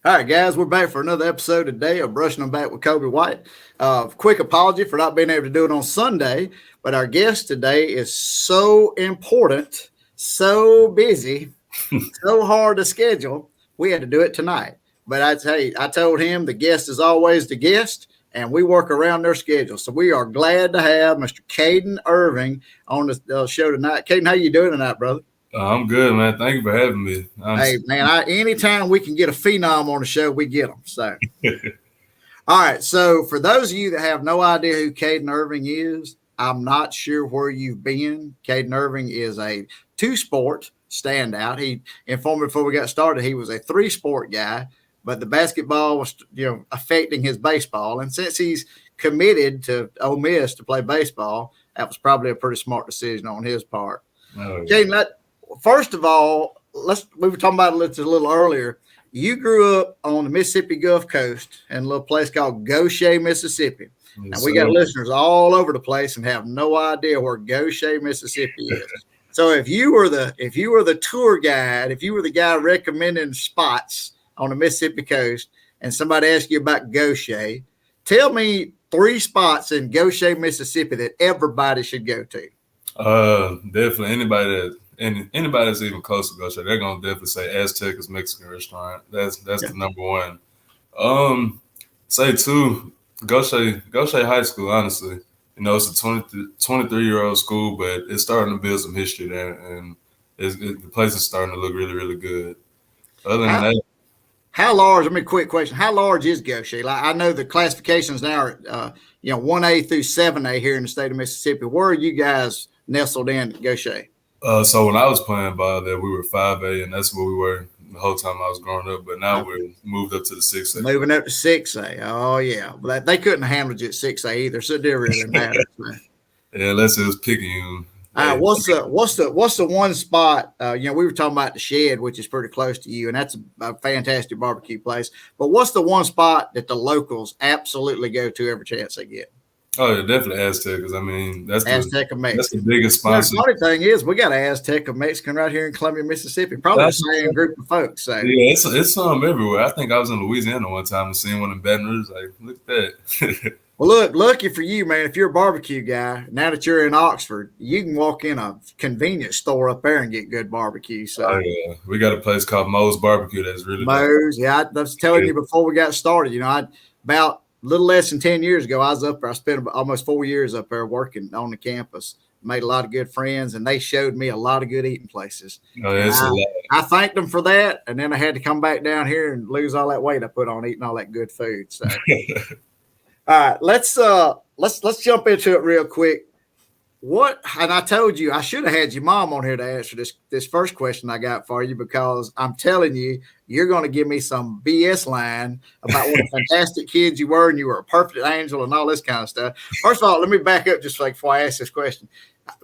All right, guys, we're back for another episode today of Brushing Them Back with Colby White. Quick apology for not being able to do it on Sunday, but our guest today is so important, so busy, so hard to schedule, we had to do it tonight. But I told him the guest is always the guest, and we work around their schedule. So we are glad to have Mr. Caden Irving on the show tonight. Caden, how you doing tonight, brother? I'm good, man. Thank you for having me. Hey, man, anytime we can get a phenom on the show, we get them. So, all right. So, for those of you that have no idea who Caden Irving is, I'm not sure where you've been. Caden Irving is a two-sport standout. He informed me before we got started he was a three-sport guy, but the basketball was, affecting his baseball. And since he's committed to Ole Miss to play baseball, that was probably a pretty smart decision on his part. Oh, Caden, first of all, we were talking about it a little earlier. You grew up on the Mississippi Gulf Coast in a little place called Gautier, Mississippi. yes, And we got listeners all over the place and have no idea where Gautier, Mississippi is. So if you were the tour guide, if you were the guy recommending spots on the Mississippi coast, and somebody asked you about Gautier, tell me 3 spots in Gautier, Mississippi that everybody should go to. Definitely anybody that's even close to Gautier, they're gonna definitely say Azteca's Mexican restaurant. That's the number one. Say 2, Gautier High School. Honestly, it's a 23-year-old school, but it's starting to build some history there, and the place is starting to look really, really good. Other than that, how large? Let me quick question. How large is Gautier? Like, I know the classifications now are 1A through 7A here in the state of Mississippi. Where are you guys nestled in Gautier? So when I was playing ball there, we were 5A, and that's where we were the whole time I was growing up. But now we're moved up to the 6A. Moving up to 6A. Oh, yeah. Well, they couldn't handle it at 6A either, so it didn't really matter. Yeah, unless it was picking you. All right, what's the one spot? We were talking about the Shed, which is pretty close to you, and that's a fantastic barbecue place. But what's the one spot that the locals absolutely go to every chance they get? Oh, yeah, definitely Aztec, because that's Azteca Mexican. That's the biggest sponsor. The funny thing is, we got an Azteca Mexican right here in Columbia, Mississippi. Probably the same group of folks. So. Yeah, it's some everywhere. I think I was in Louisiana one time and seeing one in Baton Rouge. Like, look at that. Well, look, lucky for you, man. If you're a barbecue guy, now that you're in Oxford, you can walk in a convenience store up there and get good barbecue. So, oh, yeah, we got a place called Moe's Barbecue that's really Moe's. Yeah, I was telling you before we got started. About a little less than 10 years ago, I was up there. I spent almost 4 years up there working on the campus. Made a lot of good friends, and they showed me a lot of good eating places. Oh, I thanked them for that, and then I had to come back down here and lose all that weight I put on eating all that good food. So, all right, let's jump into it real quick. And I told you I should have had your mom on here to answer this first question I got for you, because I'm telling you, you're going to give me some BS line about what a fantastic kid you were, and you were a perfect angel and all this kind of stuff. First of all, let me back up just before I ask this question.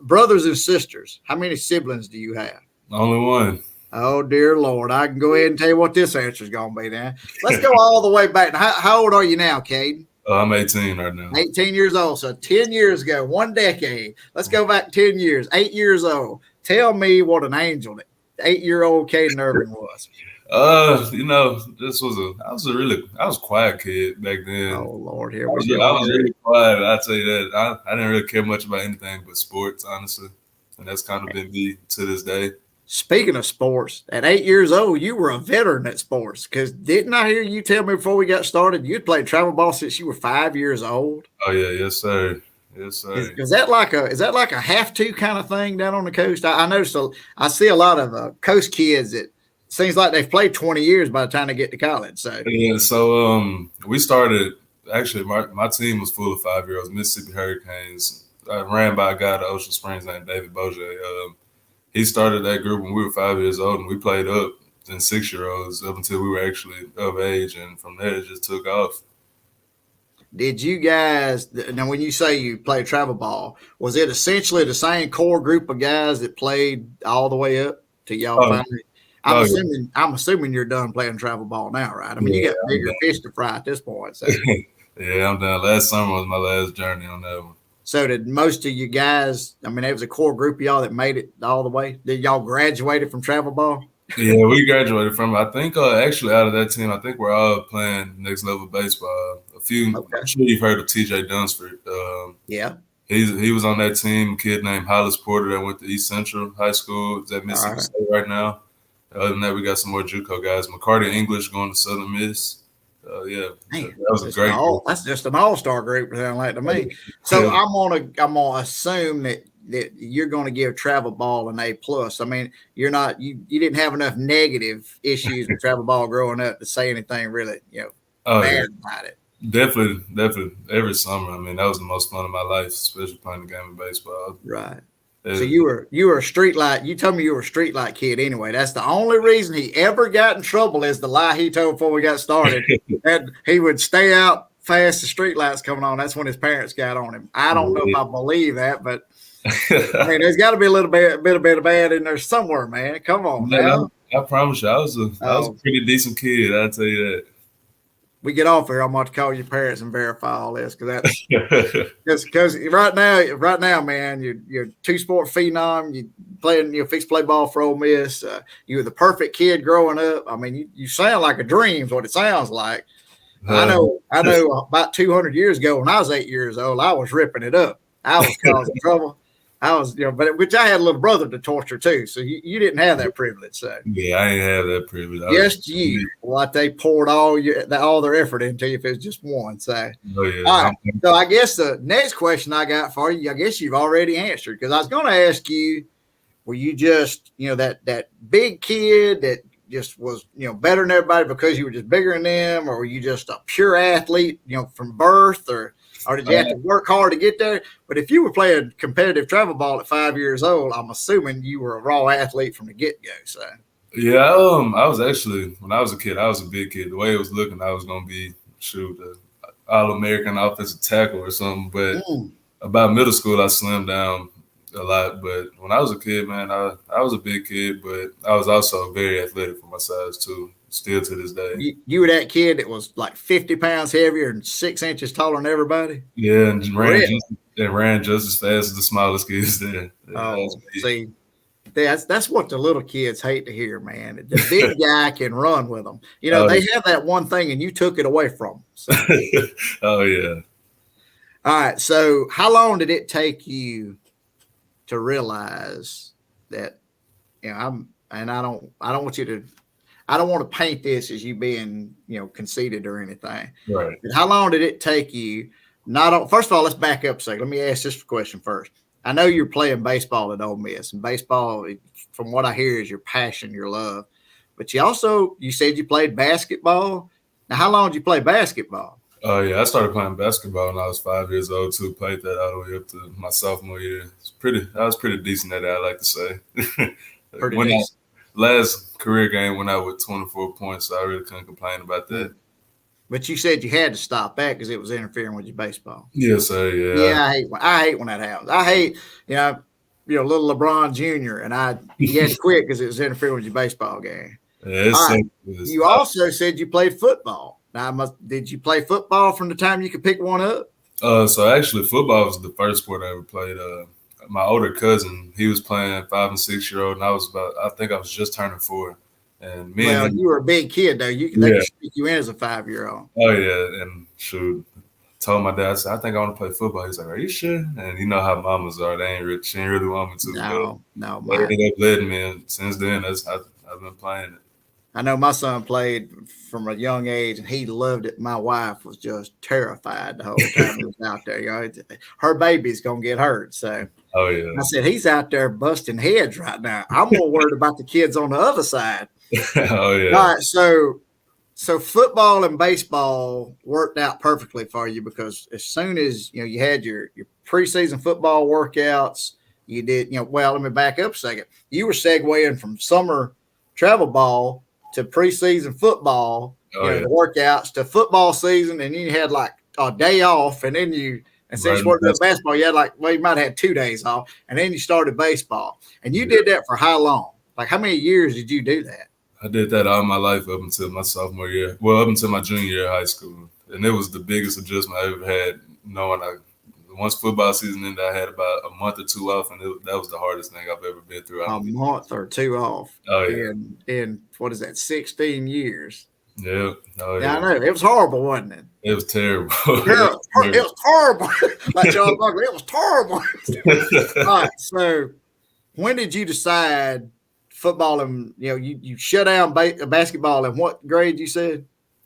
Brothers and sisters, how many siblings do you have? Only one. Oh, dear Lord. I can go ahead and tell you what this answer is going to be now. Let's go all the way back. How old are you now, Caden? I'm 18 right now. 18 years old. So 10 years ago, 1 decade. Let's go back 10 years, 8 years old. Tell me what an angel that 8-year-old Caden Irving was. I was a quiet kid back then. Oh, Lord, here we go. I was really quiet. I'll tell you that. I didn't really care much about anything but sports, honestly. And that's kind of been me to this day. Speaking of sports, at 8 years old, you were a veteran at sports, because didn't I hear you tell me before we got started you'd played travel ball since you were 5 years old? Oh, yeah. Yes, sir. Yes, sir. Is that like a have to kind of thing down on the coast? I noticed I see a lot of coast kids that seems like they've played 20 years by the time they get to college. So yeah, so we started, actually my team was full of 5-year-olds, Mississippi Hurricanes. I ran by a guy at Ocean Springs named David Boje. He started that group when we were 5 years old, and we played up in 6-year-olds up until we were actually of age, and from there it just took off. Did you guys, now when you say you played travel ball, was it essentially the same core group of guys that played all the way up to y'all finally? I'm assuming you're done playing travel ball now, right? I mean, you got bigger fish to fry at this point. So. Yeah, I'm done. Last summer was my last journey on that one. So did most of you guys, I mean, it was a core group of y'all that made it all the way? Did y'all graduated from travel ball? Yeah, we graduated from it. I think actually out of that team, I think we're all playing next level baseball. I'm Okay. sure you've heard of TJ Dunsford. Yeah. He was on that team. A kid named Hollis Porter that went to East Central High School. Is at All Mississippi right. State right now. Other than that, we got some more JUCO guys. McCarty English going to Southern Miss. Yeah, that Man, was a great group. that's just an all-star group, sound like to me. So Yeah. I'm gonna assume that you're gonna give travel ball an A+. I mean, you didn't have enough negative issues with travel ball growing up to say anything really, Oh yeah, bad about it. definitely. Every summer, I mean, that was the most fun of my life, especially playing the game of baseball. Right. So It- you were a street light. You told me you were a street light kid anyway. That's the only reason he ever got in trouble is the lie he told before we got started. And he would stay out fast the street lights coming on. That's when his parents got on him. I don't know if I believe that, but I mean, there's got to be a little bit of bad in there somewhere, man. Come on Man, now. I promise you, I was a Oh, pretty decent kid. I'll tell you we get off here. I'm going to call your parents and verify all this because that's that. because right now, man, you're two sport phenom. You playing, fixed play ball for Ole Miss. You were the perfect kid growing up. I mean, you sound like a dream. Is what it sounds like. I know. About 200 years ago, when I was 8 years old, I was ripping it up. I was causing trouble. I was, but which I had a little brother to torture too. So you didn't have that privilege. So Yeah, I ain't have that privilege. just you, what they poured all their effort into you if it was just one. So Oh yeah. all right. So I guess the next question I got for you, I guess you've already answered because I was going to ask you, were you just, that big kid that just was, better than everybody because you were just bigger than them, or were you just a pure athlete, from birth, or did you have to work hard to get there? But if you were playing competitive travel ball at 5 years old, I'm assuming you were a raw athlete from the get-go. So Yeah, I was actually when I was a kid, I was a big kid. The way it was looking, I was gonna be All-American offensive tackle or something. But about middle school, I slimmed down a lot. But when I was a kid, man, I was a big kid, but I was also very athletic for my size too. Still to this day. you were that kid that was like 50 pounds heavier and 6 inches taller than everybody? Yeah, and ran just as fast as the smallest kids there. Yeah, See, that's what the little kids hate to hear, man. The big guy can run with them. They have that one thing, and you took it away from them. So. Oh yeah. All right. So, how long did it take you to realize that? I don't want you to. I don't want to paint this as you being, conceited or anything. Right. But how long did it take you? First of all, let's back up a second. Let me ask this question first. I know you're playing baseball at Ole Miss, and baseball, from what I hear, is your passion, your love. But you said you played basketball. Now, how long did you play basketball? Oh yeah, I started playing basketball when I was 5 years old too. Played that all the way up to my sophomore year. I was pretty decent at it, I like to say. Pretty decent. Last career game went out with 24 points, so I really couldn't complain about that. But you said you had to stop that because it was interfering with your baseball. Yes, sir. Yeah. Yeah, I hate when that happens. I hate, little LeBron Jr. and he had to quit because it was interfering with your baseball game. Yeah, right. You also said you played football. Now, did you play football from the time you could pick one up? So actually, football was the first sport I ever played. My older cousin, he was playing 5 and 6 year old, and I think I was just turning 4. And you were a big kid though. They could stick you in as a 5-year-old. Oh yeah, and shoot, told my dad, I said, I think I want to play football. He's like, are you sure? And you know how mamas are. She ain't really want me to. No. They led me, and since then, I've been playing it. I know my son played from a young age, and he loved it. My wife was just terrified the whole time he was out there. Her baby's gonna get hurt. So, oh yeah. I said he's out there busting heads right now. I'm more worried about the kids on the other side. Oh yeah. All right, so football and baseball worked out perfectly for you because as soon as you had your preseason football workouts, you did. Let me back up a second. You were segueing from summer travel ball to preseason football, the workouts to football season, and then you had like a day off, and then since you worked at basketball, you had you might have had 2 days off, and then you started baseball, and you did that for how long? Like how many years did you do that? I did that all my life up until my sophomore year. Well, up until my junior year of high school, and it was the biggest adjustment I ever had. Knowing once football season ended, I had about a month or two off, and that was the hardest thing I've ever been through. A month or two off. Oh yeah. In what is that? 16 years. Yeah. Oh Yeah, yeah. I know. It was horrible, wasn't it? It was terrible. Girl, it was horrible. Like Charles Barkley, it was horrible. All right. So, when did you decide football and you shut down basketball in what grade you said?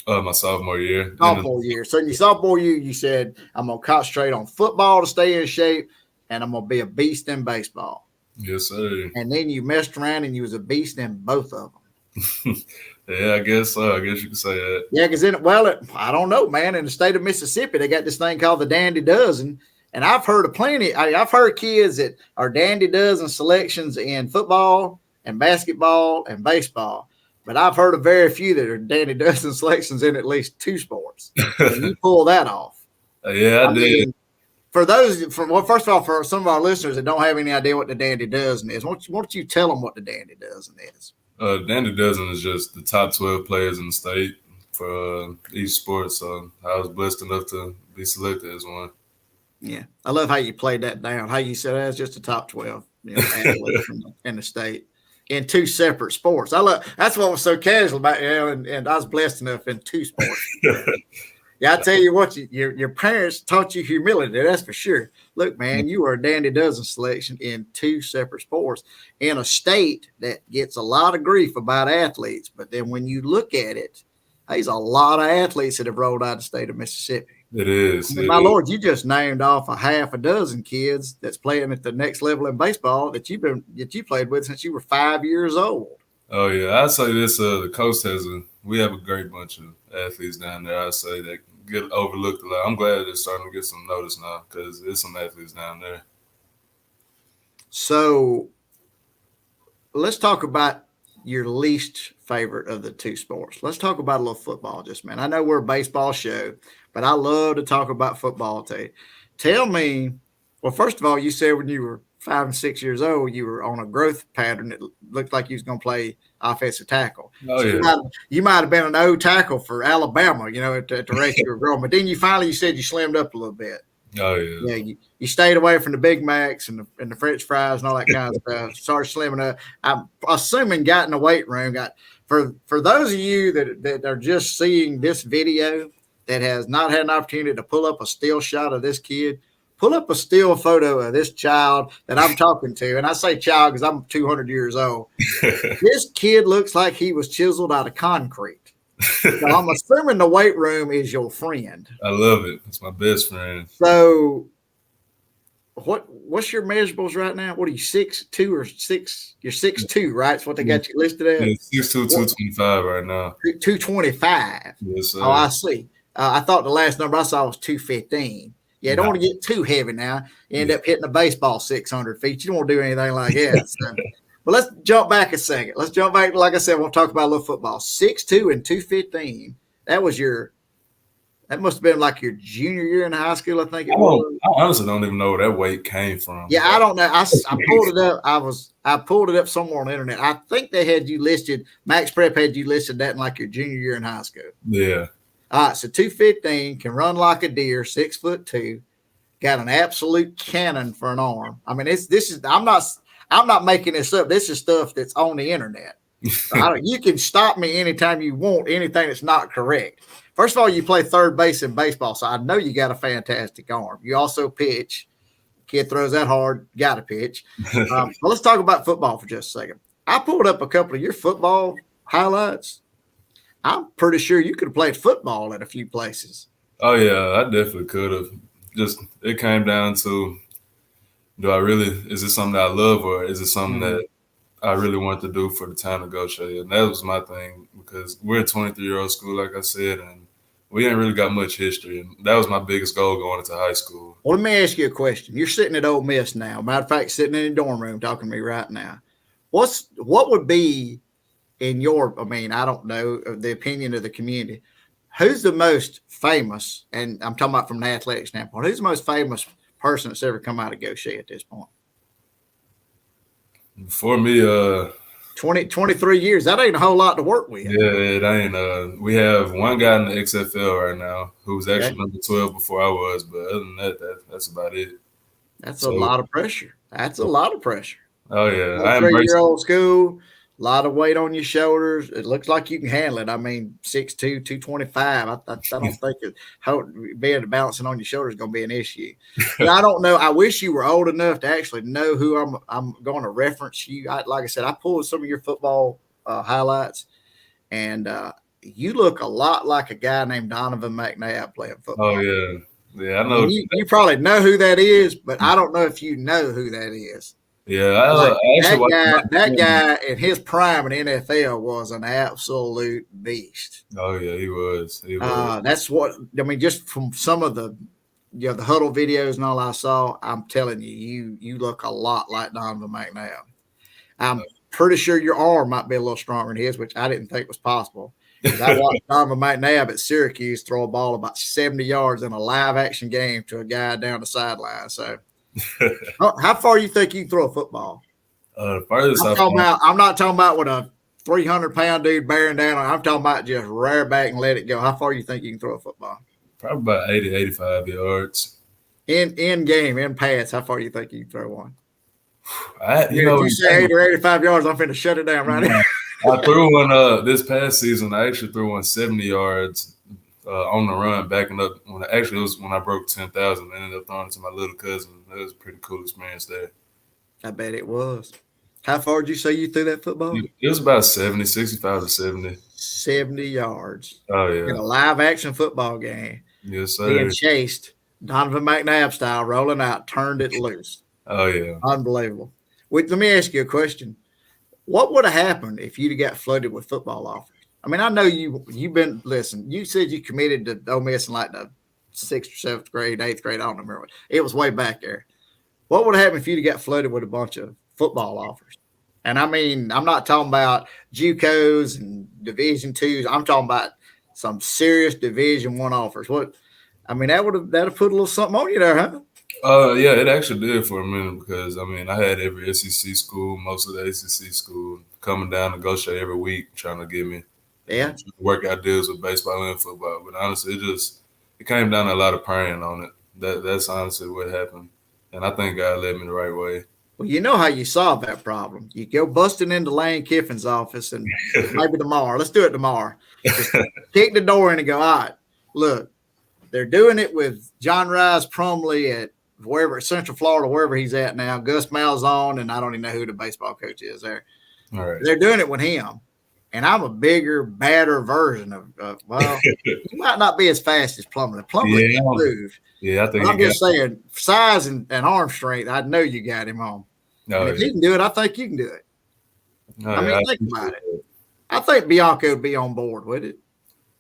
My sophomore year. Sophomore year. So in your sophomore year, you said, I'm going to concentrate on football to stay in shape, and I'm going to be a beast in baseball. Yes, sir. And then you messed around and you was a beast in both of them. Yeah, I guess so. I guess you could say that. Yeah, because I don't know, man. In the state of Mississippi, they got this thing called the Dandy Dozen. And I've heard of plenty. I've heard kids that are Dandy Dozen selections in football and basketball and baseball. But I've heard of very few that are Dandy Dozen selections in at least two sports. And you pull that off. Yeah, I did. Mean, first of all, for some of our listeners that don't have any idea what the Dandy Dozen is, why don't you tell them what the Dandy Dozen is? Dandy Dozen is just the top 12 players in the state for each sport. So I was blessed enough to be selected as one. Yeah, I love how you played that down. How you said that's just the top 12 athletes in the state. In two separate sports. That's what was so casual about and I was blessed enough in two sports. Yeah, I tell you what, your parents taught you humility, that's for sure. Look, man, you were a Dandy Dozen selection in two separate sports in a state that gets a lot of grief about athletes. But then when you look at it, there's a lot of athletes that have rolled out of the state of Mississippi. It is. My Lord, you just named off a half a dozen kids that's playing at the next level in baseball that you played with since you were 5 years old. Oh yeah, I'd say this. The coast we have a great bunch of athletes down there. I'd say that get overlooked a lot. I'm glad they're starting to get some notice now because there's some athletes down there. So let's talk about your least favorite of the two sports. Let's talk about a little football, man. I know we're a baseball show, but I love to talk about football too. Tell me, well, first of all, you said when you were 5 and 6 years old, you were on a growth pattern that looked like you was going to play offensive tackle. Oh, so yeah. You might have been an O tackle for Alabama, at the rate you were growing. But then you said you slimmed up a little bit. Oh, yeah. Yeah, you stayed away from the Big Macs and the French fries and all that kind of stuff. Started slimming up. I'm assuming got in the weight room. For those of you that are just seeing this video that has not had an opportunity to pull up a still shot of this kid, pull up a still photo of this child that I'm talking to. And I say child because I'm 200 years old. This kid looks like he was chiseled out of concrete. So I'm assuming the weight room is your friend. I love it. It's my best friend. So what's your measurables right now? What are you, 6'2" or 6? You're 6'2", right? That's what they got you listed at? Yeah, 6'2", 225 right now. 225. Yes, sir. Oh, I see. I thought the last number I saw was 215. Yeah, don't want to get too heavy now. You end up hitting a baseball 600 feet. You don't want to do anything like that. So. But let's jump back a second. Let's jump back. Like I said, we'll talk about a little football. 6'2" and 215. That must have been like your junior year in high school, I think it was. I honestly don't even know where that weight came from. Yeah, I don't know. I pulled it up. I pulled it up somewhere on the internet. I think they had you listed. Max Prep had you listed that in like your junior year in high school. Yeah. All right, so 215, can run like a deer, 6'2", got an absolute cannon for an arm. I mean, I'm not making this up. This is stuff that's on the internet. So you can stop me anytime you want anything that's not correct. First of all, you play third base in baseball, so I know you got a fantastic arm. You also pitch. Kid throws that hard, got to pitch. Well, let's talk about football for just a second. I pulled up a couple of your football highlights. I'm pretty sure you could have played football at a few places. Oh, yeah, I definitely could have. Just it came down to, is it something that I love or is it something that I really want to do for the town of Gautier? And that was my thing because we're a 23-year-old school, like I said, and we ain't really got much history. And that was my biggest goal going into high school. Well, let me ask you a question. You're sitting at Ole Miss now. Matter of fact, sitting in the dorm room talking to me right now. What would be in your, I don't know, the opinion of the community, who's the most famous, and I'm talking about from an athletic standpoint, who's the most famous person that's ever come out of Gautier at this point? For me, 23 years. That ain't a whole lot to work with. Yeah, it ain't. We have one guy in the XFL right now who's actually number 12 before I was, but other than that's about it. That's a lot of pressure. That's a lot of pressure. Oh yeah, I embrace 3-year-old school. A lot of weight on your shoulders. It looks like you can handle it. I mean, 6'2", 225. I don't think being balancing on your shoulders is going to be an issue. But I don't know. I wish you were old enough to actually know who I'm going to reference you. Like I said, I pulled some of your football highlights, and you look a lot like a guy named Donovan McNabb playing football. Oh yeah, yeah. I know. You probably know who that is, but I don't know if you know who that is. Yeah, that guy in his prime in NFL was an absolute beast. Oh yeah, he was. That's what I mean. Just from some of the the huddle videos and all I saw, I'm telling you, you look a lot like Donovan McNabb. I'm pretty sure your arm might be a little stronger than his, which I didn't think was possible. Because I watched Donovan McNabb at Syracuse throw a ball about 70 yards in a live action game to a guy down the sideline. So. How far you think you can throw a football? Farthest I'm not talking about with a 300-pound dude bearing down. I'm talking about just rear back and let it go. How far you think you can throw a football? Probably about 80, 85 yards. In game, in pass, how far you think you can throw one? If you say 80 or 85 yards, I'm finna shut it down right now. I threw one this past season. I actually threw one 70 yards on the run, backing up. It was when I broke 10,000. I ended up throwing it to my little cousin. That was a pretty cool experience there. I bet it was. How far did you say you threw that football? It was about 65 to 70. 70 yards. Oh, yeah. In a live action football game. Yes, sir. Being chased, Donovan McNabb style, rolling out, turned it loose. Oh, yeah. Unbelievable. Let me ask you a question. What would have happened if you'd have got flooded with football offers? I mean, I know you've been, listen, you said you committed to Ole Miss in like the 6th or 7th grade, 8th grade. I don't remember. It was way back there. What would have happened if you'd have got flooded with a bunch of football offers? And I mean, I'm not talking about JUCOs and Division IIs. I'm talking about some serious Division I offers. That'd put a little something on you there, huh? Yeah, it actually did for a minute because, I mean, I had every SEC school, most of the ACC school coming down to Gautier every week trying to get me. Yeah. Work out deals with baseball and football. But honestly, it came down to a lot of praying on it. That's honestly what happened. And I think God led me the right way. Well, you know how you solve that problem. You go busting into Lane Kiffin's office and maybe tomorrow. Let's do it tomorrow. Just kick the door in and go, all right, look, they're doing it with John Rice Prumley at Central Florida, wherever he's at now, Gus Malzahn, and I don't even know who the baseball coach is there. All right. They're doing it with him. And I'm a bigger, badder version of he might not be as fast as Plumlee. Plumlee can move. Yeah, I think I'm just saying, size and arm strength, I know you got him on. And if he can do it, I think you can do it. Think about it. I think Bianco would be on board with it.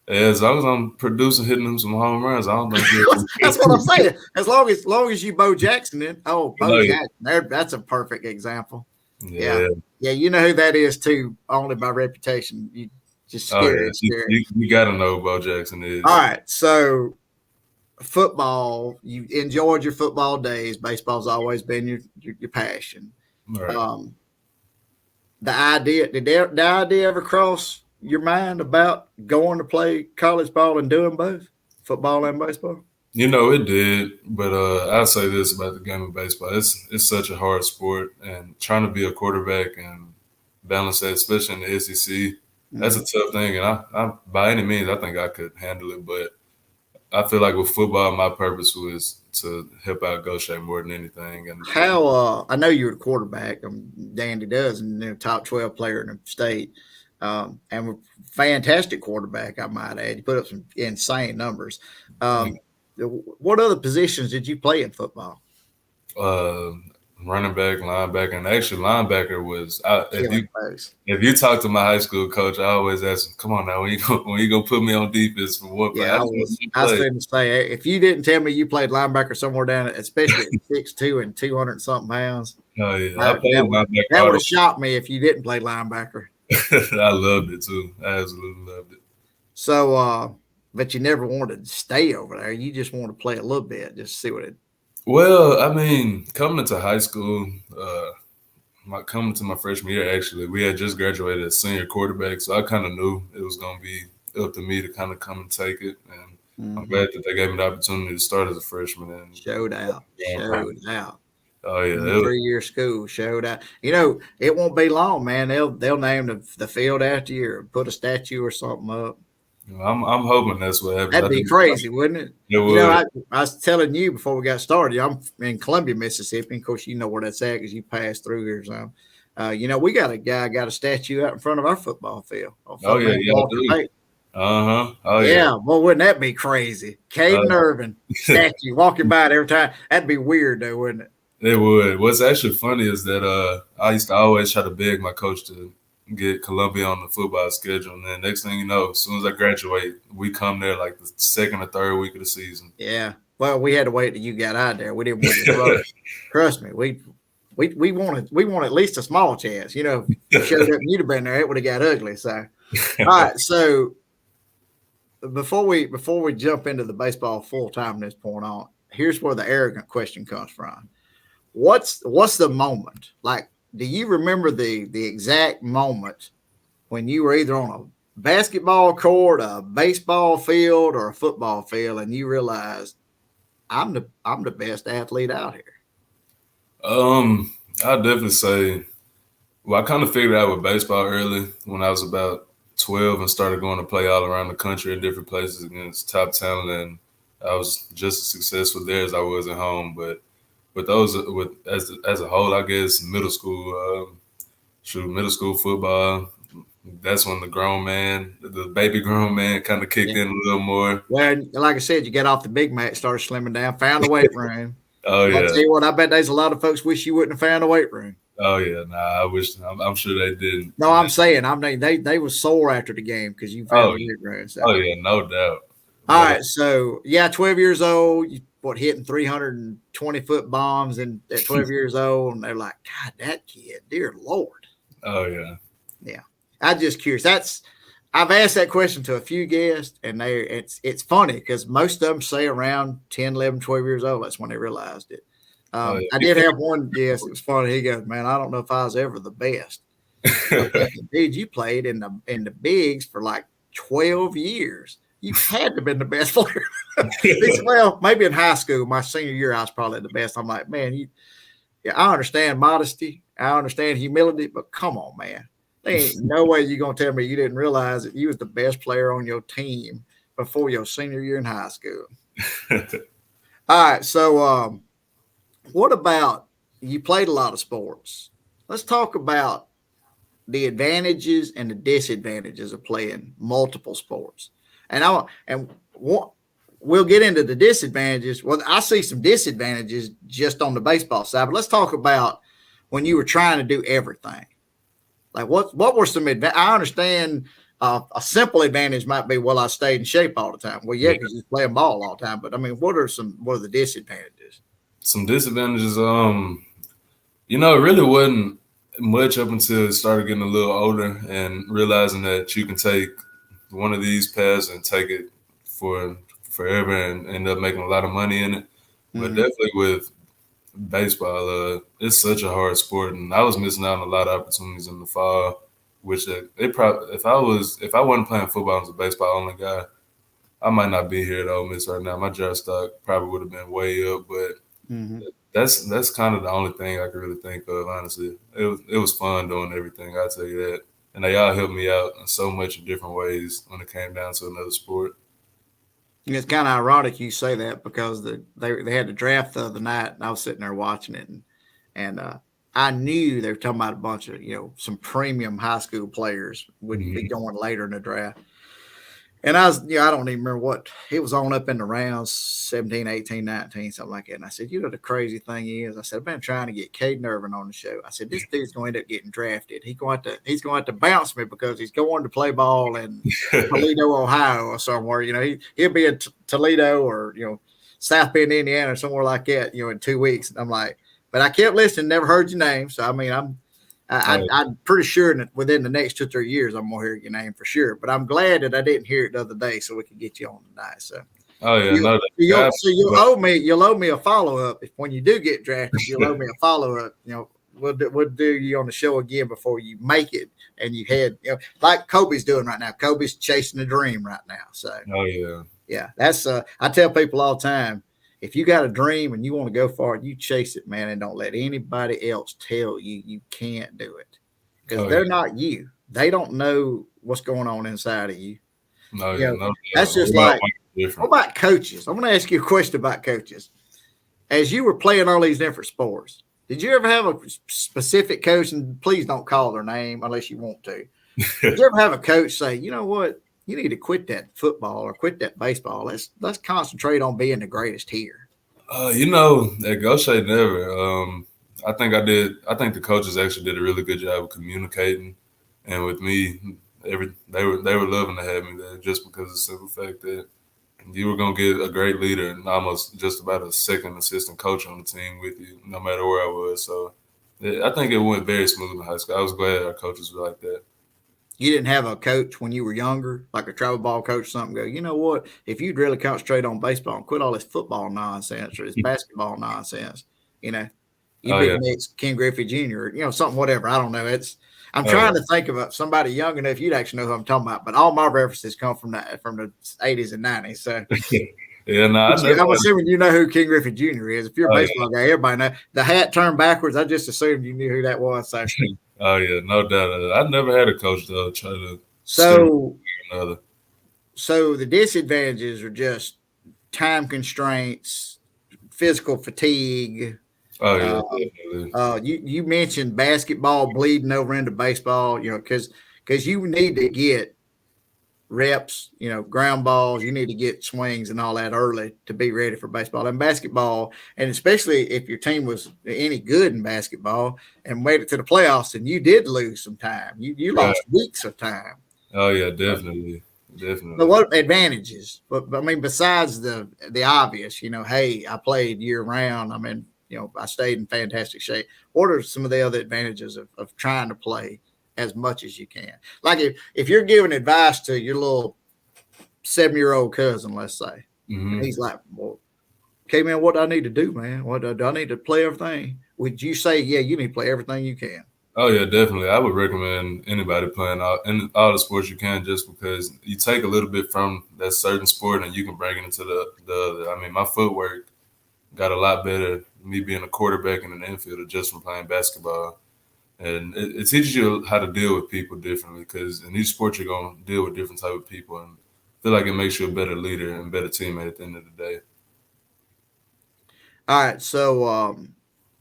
Yeah, as long as I'm hitting him some home runs, I don't think that's what I'm saying. As long as you Bo Jackson it. Bo Jackson, that's a perfect example. Yeah, you know who that is too, only by reputation. You just scary. You got to know who Bo Jackson is. All right, so football, you enjoyed your football days. Baseball's always been your passion. Right. The idea, did the idea ever cross your mind about going to play college ball and doing both, football and baseball? It did, but I'll say this about the game of baseball. It's such a hard sport, and trying to be a quarterback and balance that, especially in the SEC, that's a tough thing. And I by any means, I think I could handle it, but I feel like with football, my purpose was to help out Gautier more than anything. And how I know you're the quarterback, Dandy does, and top 12 player in the state, and a fantastic quarterback, I might add. You put up some insane numbers. What other positions did you play in football? Running back, linebacker, and actually linebacker was. If you talk to my high school coach, I always ask him, "Come on now, when you gonna put me on defense for what?" Yeah, I was going to say, if you didn't tell me you played linebacker somewhere down, especially at 6'2" and 200 something pounds. Oh yeah, I played linebacker. That would have shocked me if you didn't play linebacker. I loved it too. I absolutely loved it. So, but you never wanted to stay over there. You just want to play a little bit, just see what it. Well, I mean, coming into high school, coming to my freshman year, actually, we had just graduated as senior quarterback, so I kind of knew it was going to be up to me to kind of come and take it. And I'm glad that they gave me the opportunity to start as a freshman. And showed out. Oh yeah, 3-year school showed out. It won't be long, man. They'll name the field after you or put a statue or something up. I'm hoping that's what happens. That'd be crazy, wouldn't it? It would. I was telling you before we got started. I'm in Columbia, Mississippi. Of course, you know where that's at because you passed through here. So, we got a guy got a statue out in front of our football field. Oh yeah, I do. Oh yeah. Well, wouldn't that be crazy? Caden Irvin statue walking by it every time. That'd be weird, though, wouldn't it? It would. What's actually funny is that I used to always try to beg my coach to get Columbia on the football schedule. And then next thing you know, as soon as I graduate, we come there like the second or third week of the season. Yeah. Well, we had to wait till you got out there. We didn't want to rush. Trust me. We wanted at least a small chance. If you showed up and you'd have been there, it would have got ugly. So all right. So before we jump into the baseball full time from this point on, here's where the arrogant question comes from. What's the moment? Like, do you remember the exact moment when you were either on a basketball court, a baseball field, or a football field, and you realized I'm the best athlete out here? I'd definitely say, well, I kind of figured out with baseball early when I was about 12 and started going to play all around the country at different places against top talent, and I was just as successful there as I was at home. But as a whole, I guess middle school football. That's when the baby grown man kind of kicked in a little more. Well, like I said, you got off the Big Mac, started slimming down, found a weight room. Oh yeah. I'll tell you what, I bet there's a lot of folks wish you wouldn't have found a weight room. Oh yeah, I wish. I'm sure they didn't. No, I'm saying, they were sore after the game because you found a weight room. So. Oh yeah, no doubt. All right, so 12 years old, hitting 320-foot bombs and at 12 years old, and they're like, God, that kid, dear Lord. Oh yeah. Yeah. I'm just curious. I've asked that question to a few guests, and it's funny because most of them say around 10, 11, 12 years old. That's when they realized it. I did have one guest. It was funny. He goes, man, I don't know if I was ever the best. Thinking, dude, you played in the bigs for like 12 years. You had to have been the best player. He said, well, maybe in high school, my senior year, I was probably the best. I'm like, man, I understand modesty. I understand humility, but come on, man. There ain't no way you're going to tell me you didn't realize that you was the best player on your team before your senior year in high school. All right. So what about you played a lot of sports? Let's talk about the advantages and the disadvantages of playing multiple sports. And we'll get into the disadvantages. Well, I see some disadvantages just on the baseball side, but let's talk about when you were trying to do everything. Like what were some I understand a simple advantage might be, well, I stayed in shape all the time. Well, yeah, because you're playing ball all the time. But I mean, what are the disadvantages? Some disadvantages, it really wasn't much up until it started getting a little older and realizing that you can take one of these paths and take it for forever and end up making a lot of money in it. Mm-hmm. But definitely with baseball, it's such a hard sport, and I was missing out on a lot of opportunities in the fall. Which if I wasn't playing football as a baseball only guy, I might not be here at Ole Miss right now. My draft stock probably would have been way up, but that's kind of the only thing I could really think of. Honestly, it was fun doing everything. I'll tell you that, and they all helped me out in so much different ways when it came down to another sport. It's kind of ironic you say that because they had the draft the other night, and I was sitting there watching it, and I knew they were talking about a bunch of some premium high school players would be going later in the draft. And I was, I don't even remember what it was on up in the rounds, 17, 18, 19, something like that. And I said, the crazy thing is, I said, I've been trying to get Caden Irvin on the show. I said, this dude's going to end up getting drafted. He's going to have to bounce me because he's going to play ball in Toledo, Ohio or somewhere. He'll be in Toledo or, South Bend, Indiana or somewhere like that, in 2 weeks. And I'm like, but I kept listening, never heard your name. So, I mean, I'm pretty sure that within the next 2 or 3 years, I'm going to hear your name for sure. But I'm glad that I didn't hear it the other day so we could get you on tonight. So, you'll owe me a follow-up. If when you do get drafted, you'll owe me a follow-up, we'll do you on the show again before you make it. And you had, like Colby's doing right now. Colby's chasing a dream right now. So, yeah, that's I tell people all the time, if you got a dream and you want to go for it, you chase it, man, and don't let anybody else tell you you can't do it, because they're not you. They don't know what's going on inside of you. That's just like, what about coaches? I'm going to ask you a question about coaches. As you were playing all these different sports, did you ever have a specific coach, and please don't call their name unless you want to. Did you ever have a coach say, you know what, you need to quit that football or quit that baseball. Let's concentrate on being the greatest here. At Gautier, never. I think I did. I think the coaches actually did a really good job of communicating, and with me, they were loving to have me there, just because of the simple fact that you were gonna get a great leader and almost just about a second assistant coach on the team with you, no matter where I was. So I think it went very smooth in high school. I was glad our coaches were like that. You didn't have a coach when you were younger, like a travel ball coach or something, go, you know what, if you'd really concentrate on baseball and quit all this football nonsense or this basketball nonsense, you'd be the next Ken Griffey Jr., something, whatever. I don't know. I'm trying to think of somebody young enough you'd actually know who I'm talking about, but all my references come from the 80s and 90s. So I'm assuming you know who Ken Griffey Jr. is. If you're a baseball guy, everybody knows. The hat turned backwards, I just assumed you knew who that was. So. Oh yeah, no doubt. I never had a coach to try to. So the disadvantages are just time constraints, physical fatigue. You mentioned basketball bleeding over into baseball. Because you need to get reps, ground balls. You need to get swings and all that early to be ready for baseball and basketball. And especially if your team was any good in basketball and made it to the playoffs, and you did lose some time. You lost weeks of time. Oh yeah, definitely. But what advantages? But I mean, besides the obvious, hey, I played year round. I mean, I stayed in fantastic shape. What are some of the other advantages of trying to play as much as you can? Like if you're giving advice to your little 7-year-old cousin, let's say, and he's like, well, okay, man, what do I need to do, man? What do I need to play everything? Would you say, yeah, you need to play everything you can? Oh yeah, definitely. I would recommend anybody playing in all the sports you can, just because you take a little bit from that certain sport and you can bring it into the other. I mean, my footwork got a lot better, me being a quarterback and an infielder, just from playing basketball. And it teaches you how to deal with people differently, because in each sport you're going to deal with different type of people, and I feel like it makes you a better leader and better teammate at the end of the day. All right, so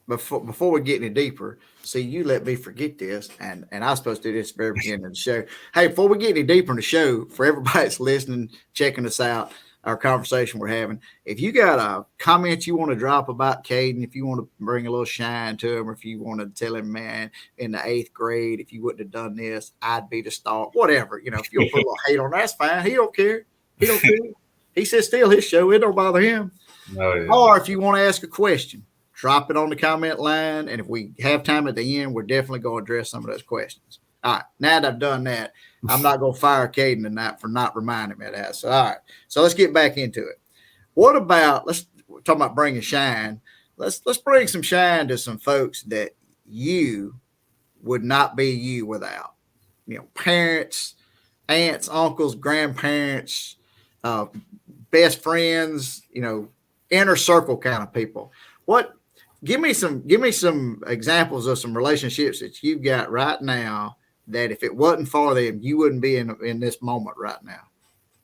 before we get any deeper, see, you let me forget this, and I was supposed to do this at the very beginning of the show. Hey, before we get any deeper in the show, for everybody that's listening, checking us out, our conversation we're having, if you got a comment you want to drop about Caden, if you want to bring a little shine to him, or if you want to tell him, man, in the 8th grade, if you wouldn't have done this, I'd be the star, whatever, if you'll put a little hate on, that's fine. He don't care. He says still his show, it don't bother him. Oh, yeah. Or if you want to ask a question, drop it on the comment line, and if we have time at the end, we're definitely going to address some of those questions. All right, now that I've done that, I'm not going to fire Caden tonight for not reminding me of that. So, all right, so let's get back into it. What about, we're talking about bringing shine. Let's bring some shine to some folks that you would not be you without. Parents, aunts, uncles, grandparents, best friends, inner circle kind of people. Give me some examples of some relationships that you've got right now that if it wasn't for them, you wouldn't be in this moment right now.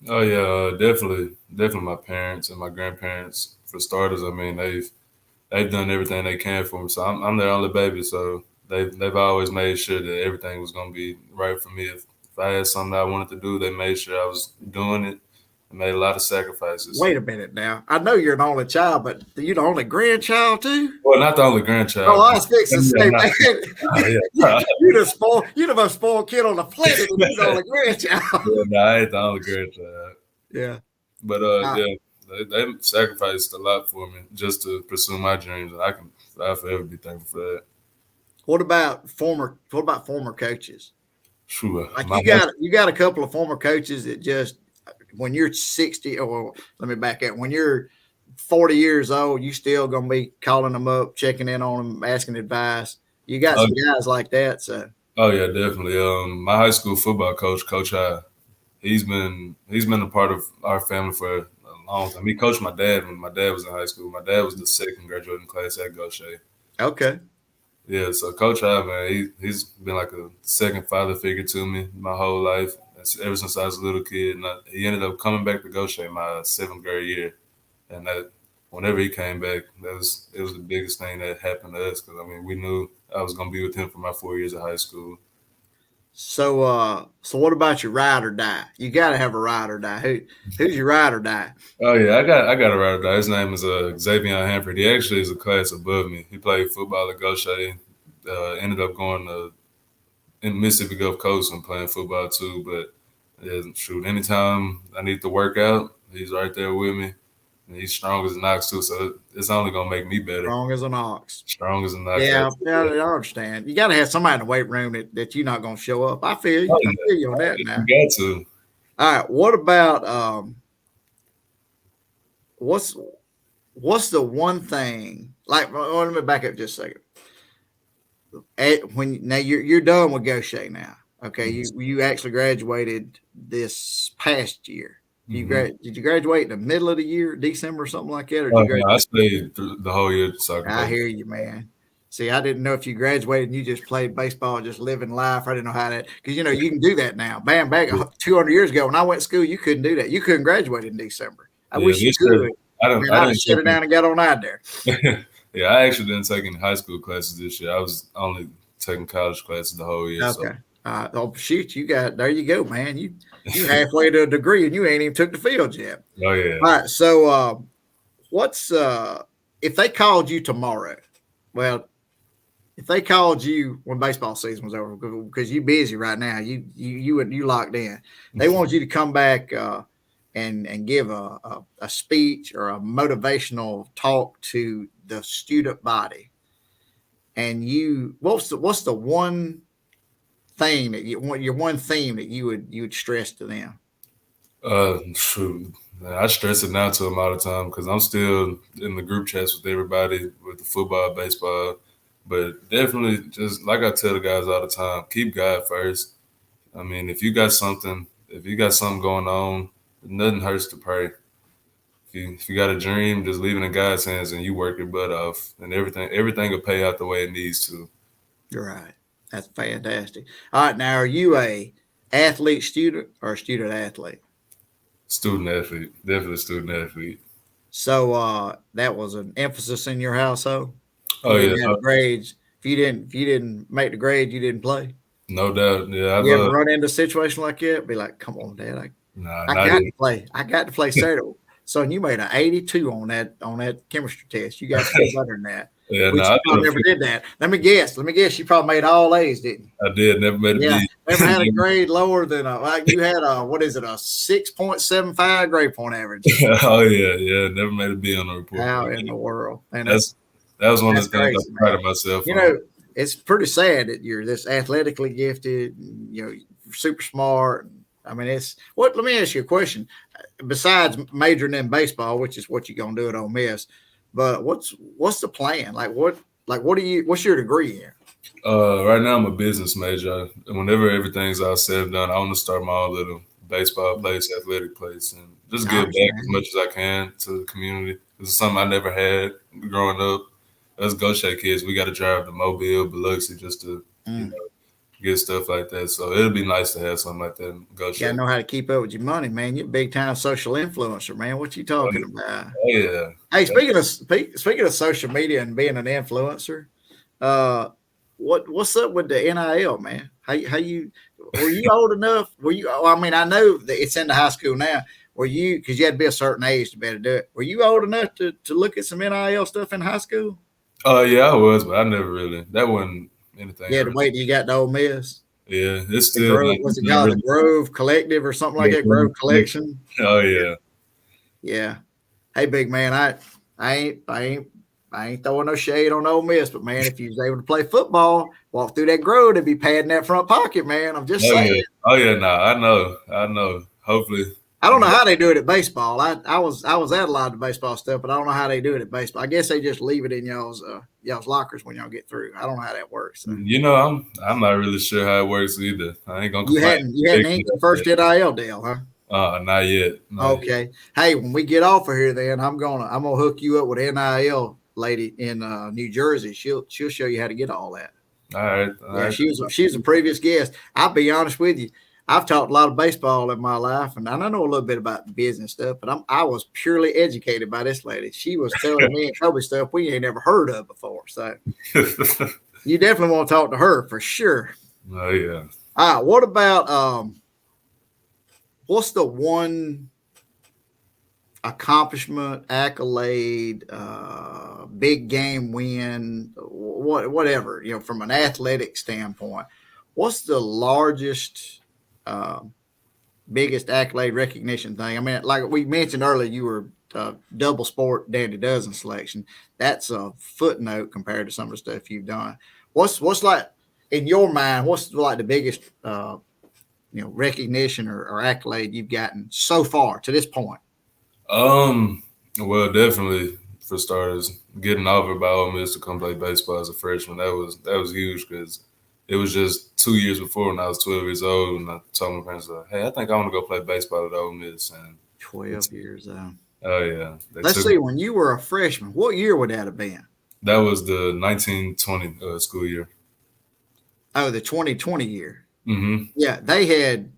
Oh yeah, definitely my parents and my grandparents, for starters. I mean, they've done everything they can for me. So I'm their only baby, so they've always made sure that everything was gonna be right for me. If I had something I wanted to do, they made sure I was doing it. I made a lot of sacrifices. Wait a minute now. I know you're an only child, but you're the only grandchild too? Well, not the only grandchild. Oh, I was fixing to say, man, you're the most spoiled kid on the planet, and you're the only grandchild. Yeah, no, I ain't the only grandchild. Yeah. But they sacrificed a lot for me just to pursue my dreams, and I'll forever be thankful for that. What about former coaches? Sure. Like you got a couple of former coaches that just, when you're 60, or let me back up, when you're 40 years old, you still going to be calling them up, checking in on them, asking advice. You got some guys like that. So. Oh yeah, definitely. My high school football coach, Coach Hwy, he's been a part of our family for a long time. He coached my dad when my dad was in high school. My dad was the second graduating class at Gautier. Okay. Yeah, so Coach Hwy, man, he's been like a second father figure to me my whole life. Ever since I was a little kid, and he ended up coming back to Gautier my 7th grade year, and whenever he came back, it was the biggest thing that happened to us because I mean we knew I was gonna be with him for my 4 years of high school. So, so what about your ride or die? You got to have a ride or die. Who's your ride or die? Oh yeah, I got a ride or die. His name is Xavier Hanford. He actually is a class above me. He played football at Gautier. Ended up going to in Mississippi Gulf Coast and playing football too. But shoot, anytime I need to work out, he's right there with me. And he's strong as an ox too, so it's only gonna make me better. Strong as an ox. Strong as an ox. Yeah, I understand. You got to have somebody in the weight room that you're not gonna show up. I feel you. I feel you on that now. You got to. All right. What about what's the one thing? Like, let me back up just a second. Now you're done with Gautier now. Okay, you actually graduated this past year. Did you graduate in the middle of the year, December or something like that? Or did you graduate? I stayed through the whole year. I hear you, man. See, I didn't know if you graduated and you just played baseball, just living life. I didn't know how that, because you can do that now. Bam, back 200 years ago when I went to school, you couldn't do that. You couldn't graduate in December. I wish you could. I didn't shut it down and got on out there. Yeah, I actually didn't take any high school classes this year. I was only taking college classes the whole year. Okay. Oh shoot, there you go, man. You halfway to a degree and you ain't even took the field yet. Oh yeah. All right. So what's if they called you tomorrow? Well, if they called you when baseball season was over, because you're busy right now, you locked in. They want you to come back and give a speech or a motivational talk to the student body. And what's the one thing that your one theme that you would stress to them? Shoot, I stress it now to them all the time because I'm still in the group chats with everybody with the football, baseball, but definitely just like I tell the guys all the time, keep God first. I mean, if you got something going on, nothing hurts to pray. If you got a dream, just leave it in God's hands and you work your butt off, and everything will pay out the way it needs to. You're right. That's fantastic. All right, now are you a athlete student or a student athlete? Student athlete, definitely student athlete. So that was an emphasis in your household. Oh yeah, grades. If you didn't make the grade, you didn't play. No doubt. Yeah, you ever run into a situation like that? Be like, come on, Dad, I got to play. I got to play Saturday. So you made an 82 on that chemistry test. You got to do better than that. Yeah, I never did that. Let me guess. You probably made all A's, didn't you? I did. Never made a B. Never had a grade lower than you had a 6.75 grade point average. Oh yeah. Never made a B on the report. How in the world? And that was one of the things I pride of myself. It's pretty sad that you're this athletically gifted. You're super smart. I mean, let me ask you a question. Besides majoring in baseball, which is what you're gonna do at Ole Miss, but what's the plan? What's your degree in? Right now I'm a business major. And whenever everything's all said and done, I want to start my own little baseball place, athletic place, and just give back as much as I can to the community. This is something I never had growing up. Us Gautier kids, we got to drive to Mobile, Biloxi just to get stuff like that. So it'll be nice to have something like that in Gautier. You got to know how to keep up with your money, man. You're a big time social influencer, man. What you talking about? Oh yeah. Hey, speaking of social media and being an influencer, what's up with the NIL, man? How you were you old enough? I mean, I know that it's in the high school now. Because you had to be a certain age to be able to do it. Were you old enough to look at some NIL stuff in high school? Yeah, I was, but I never really. That wasn't anything. You had to wait till you got to Ole Miss. Yeah, it's still. What's it called? The Grove Collective or something like that? Grove Collection. Oh yeah. Yeah. Hey, big man, I ain't throwing no shade on Ole Miss, but man, if you was able to play football, walk through that grove, they'd be padding that front pocket, man. I'm just saying. Yeah. Oh yeah, I know. Hopefully. I don't know how they do it at baseball. I was at a lot of baseball stuff, but I don't know how they do it at baseball. I guess they just leave it in y'all's y'all's lockers when y'all get through? I don't know how that works. So. I'm not really sure how it works either. I ain't gonna complain. You hadn't inked the first NIL deal, huh? Not yet. Okay. Yet. Hey, when we get off of here, then I'm gonna hook you up with an NIL lady in New Jersey. She'll show you how to get all that. All right. Yeah, she was a previous guest. I'll be honest with you. I've taught a lot of baseball in my life, and I know a little bit about business stuff, but I was purely educated by this lady. She was telling me and Colby stuff we ain't never heard of before. So you definitely want to talk to her for sure. Oh yeah. All right. What about what's the one accomplishment, accolade, big game win, whatever, from an athletic standpoint? What's the largest, biggest accolade recognition thing? I mean, like we mentioned earlier, you were double sport Dandy Dozen selection. That's a footnote compared to some of the stuff you've done. What's like in your mind? What's like the biggest, recognition or accolade you've gotten so far to this point? Well, definitely for starters, getting offered by Ole Miss to come play baseball as a freshman, that was huge because it was just 2 years before when I was 12 years old, and I told my parents, "Hey, I think I want to go play baseball at Ole Miss." And 12 years old. Oh yeah. Let's see. When you were a freshman, what year would that have been? That was the 1920 school year. Oh, the 2020 year. Mm-hmm. Yeah, they had.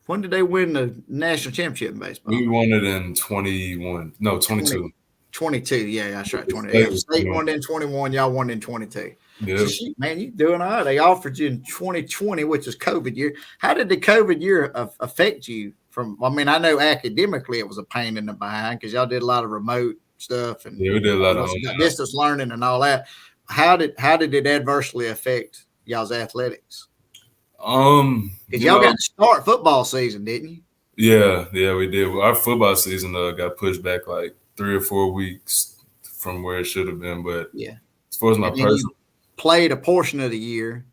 When did they win the national championship in baseball? We won it in 21. No, 22. 22. Yeah, that's right. 20. State won in 21. Y'all won in 22. Yeah. So man, you doing all right. They offered you in 2020, which is COVID year. How did the COVID year affect you? I know academically it was a pain in the behind because y'all did a lot of remote stuff and we did a lot of distance learning and all that. How did it adversely affect y'all's athletics? Because y'all got to start football season, didn't you? Yeah, we did. Our football season got pushed back like 3 or 4 weeks from where it should have been. But yeah, as far as my personal, played a portion of the year.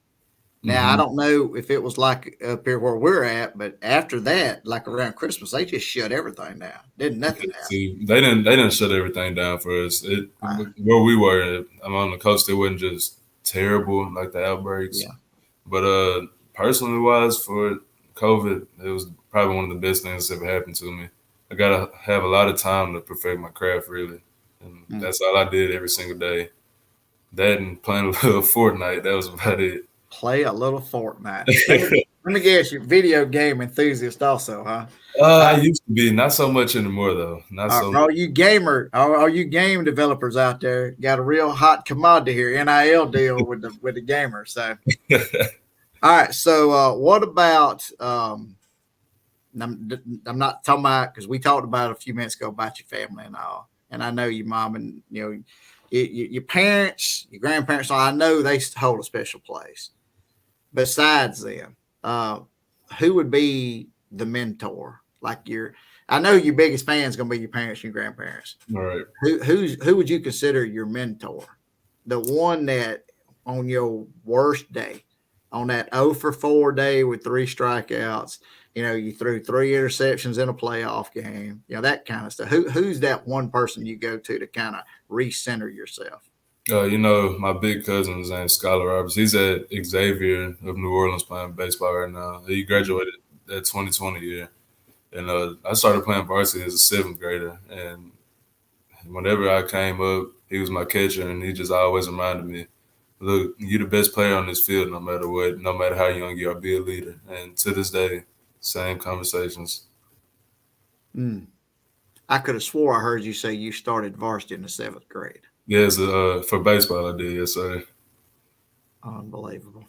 Now I don't know if it was like up here where we're at, but after that, like around Christmas, they just shut everything down. Did nothing happen. See, they didn't shut everything down for us. Where we were, I'm on the coast. It wasn't just terrible like the outbreaks. Yeah. But personally wise, for COVID, it was probably one of the best things that's ever happened to me. I got to have a lot of time to perfect my craft, really. And that's all I did every single day. That and playing a little Fortnite, that was about it. Play a little Fortnite. Let me guess, you're a video game enthusiast also, huh? I used to be, not so much anymore, though. All you game developers out there got a real hot commodity here, NIL deal with the gamers. So, all right. So, what about? I'm not talking about because we talked about it a few minutes ago about your family and all, and I know your mom and your parents, your grandparents. I know they hold a special place. Besides them, who would be the mentor? Like I know your biggest fan is going to be your parents and your grandparents. All right. Who would you consider your mentor? The one that on your worst day, on that 0 for 4 day with 3 strikeouts, you threw 3 interceptions in a playoff game, that kind of stuff. Who's that one person you go to kind of recenter yourself? My big cousin, his name's Skylar Roberts. He's at Xavier of New Orleans playing baseball right now. He graduated that 2020 year. And I started playing varsity as a 7th grader. And whenever I came up, he was my catcher, and he just always reminded me, look, you're the best player on this field no matter what, no matter how young you are, be a leader. And to this day, same conversations. I could have swore I heard you say you started varsity in the 7th grade. Yes, for baseball I did, yes, sir. Unbelievable.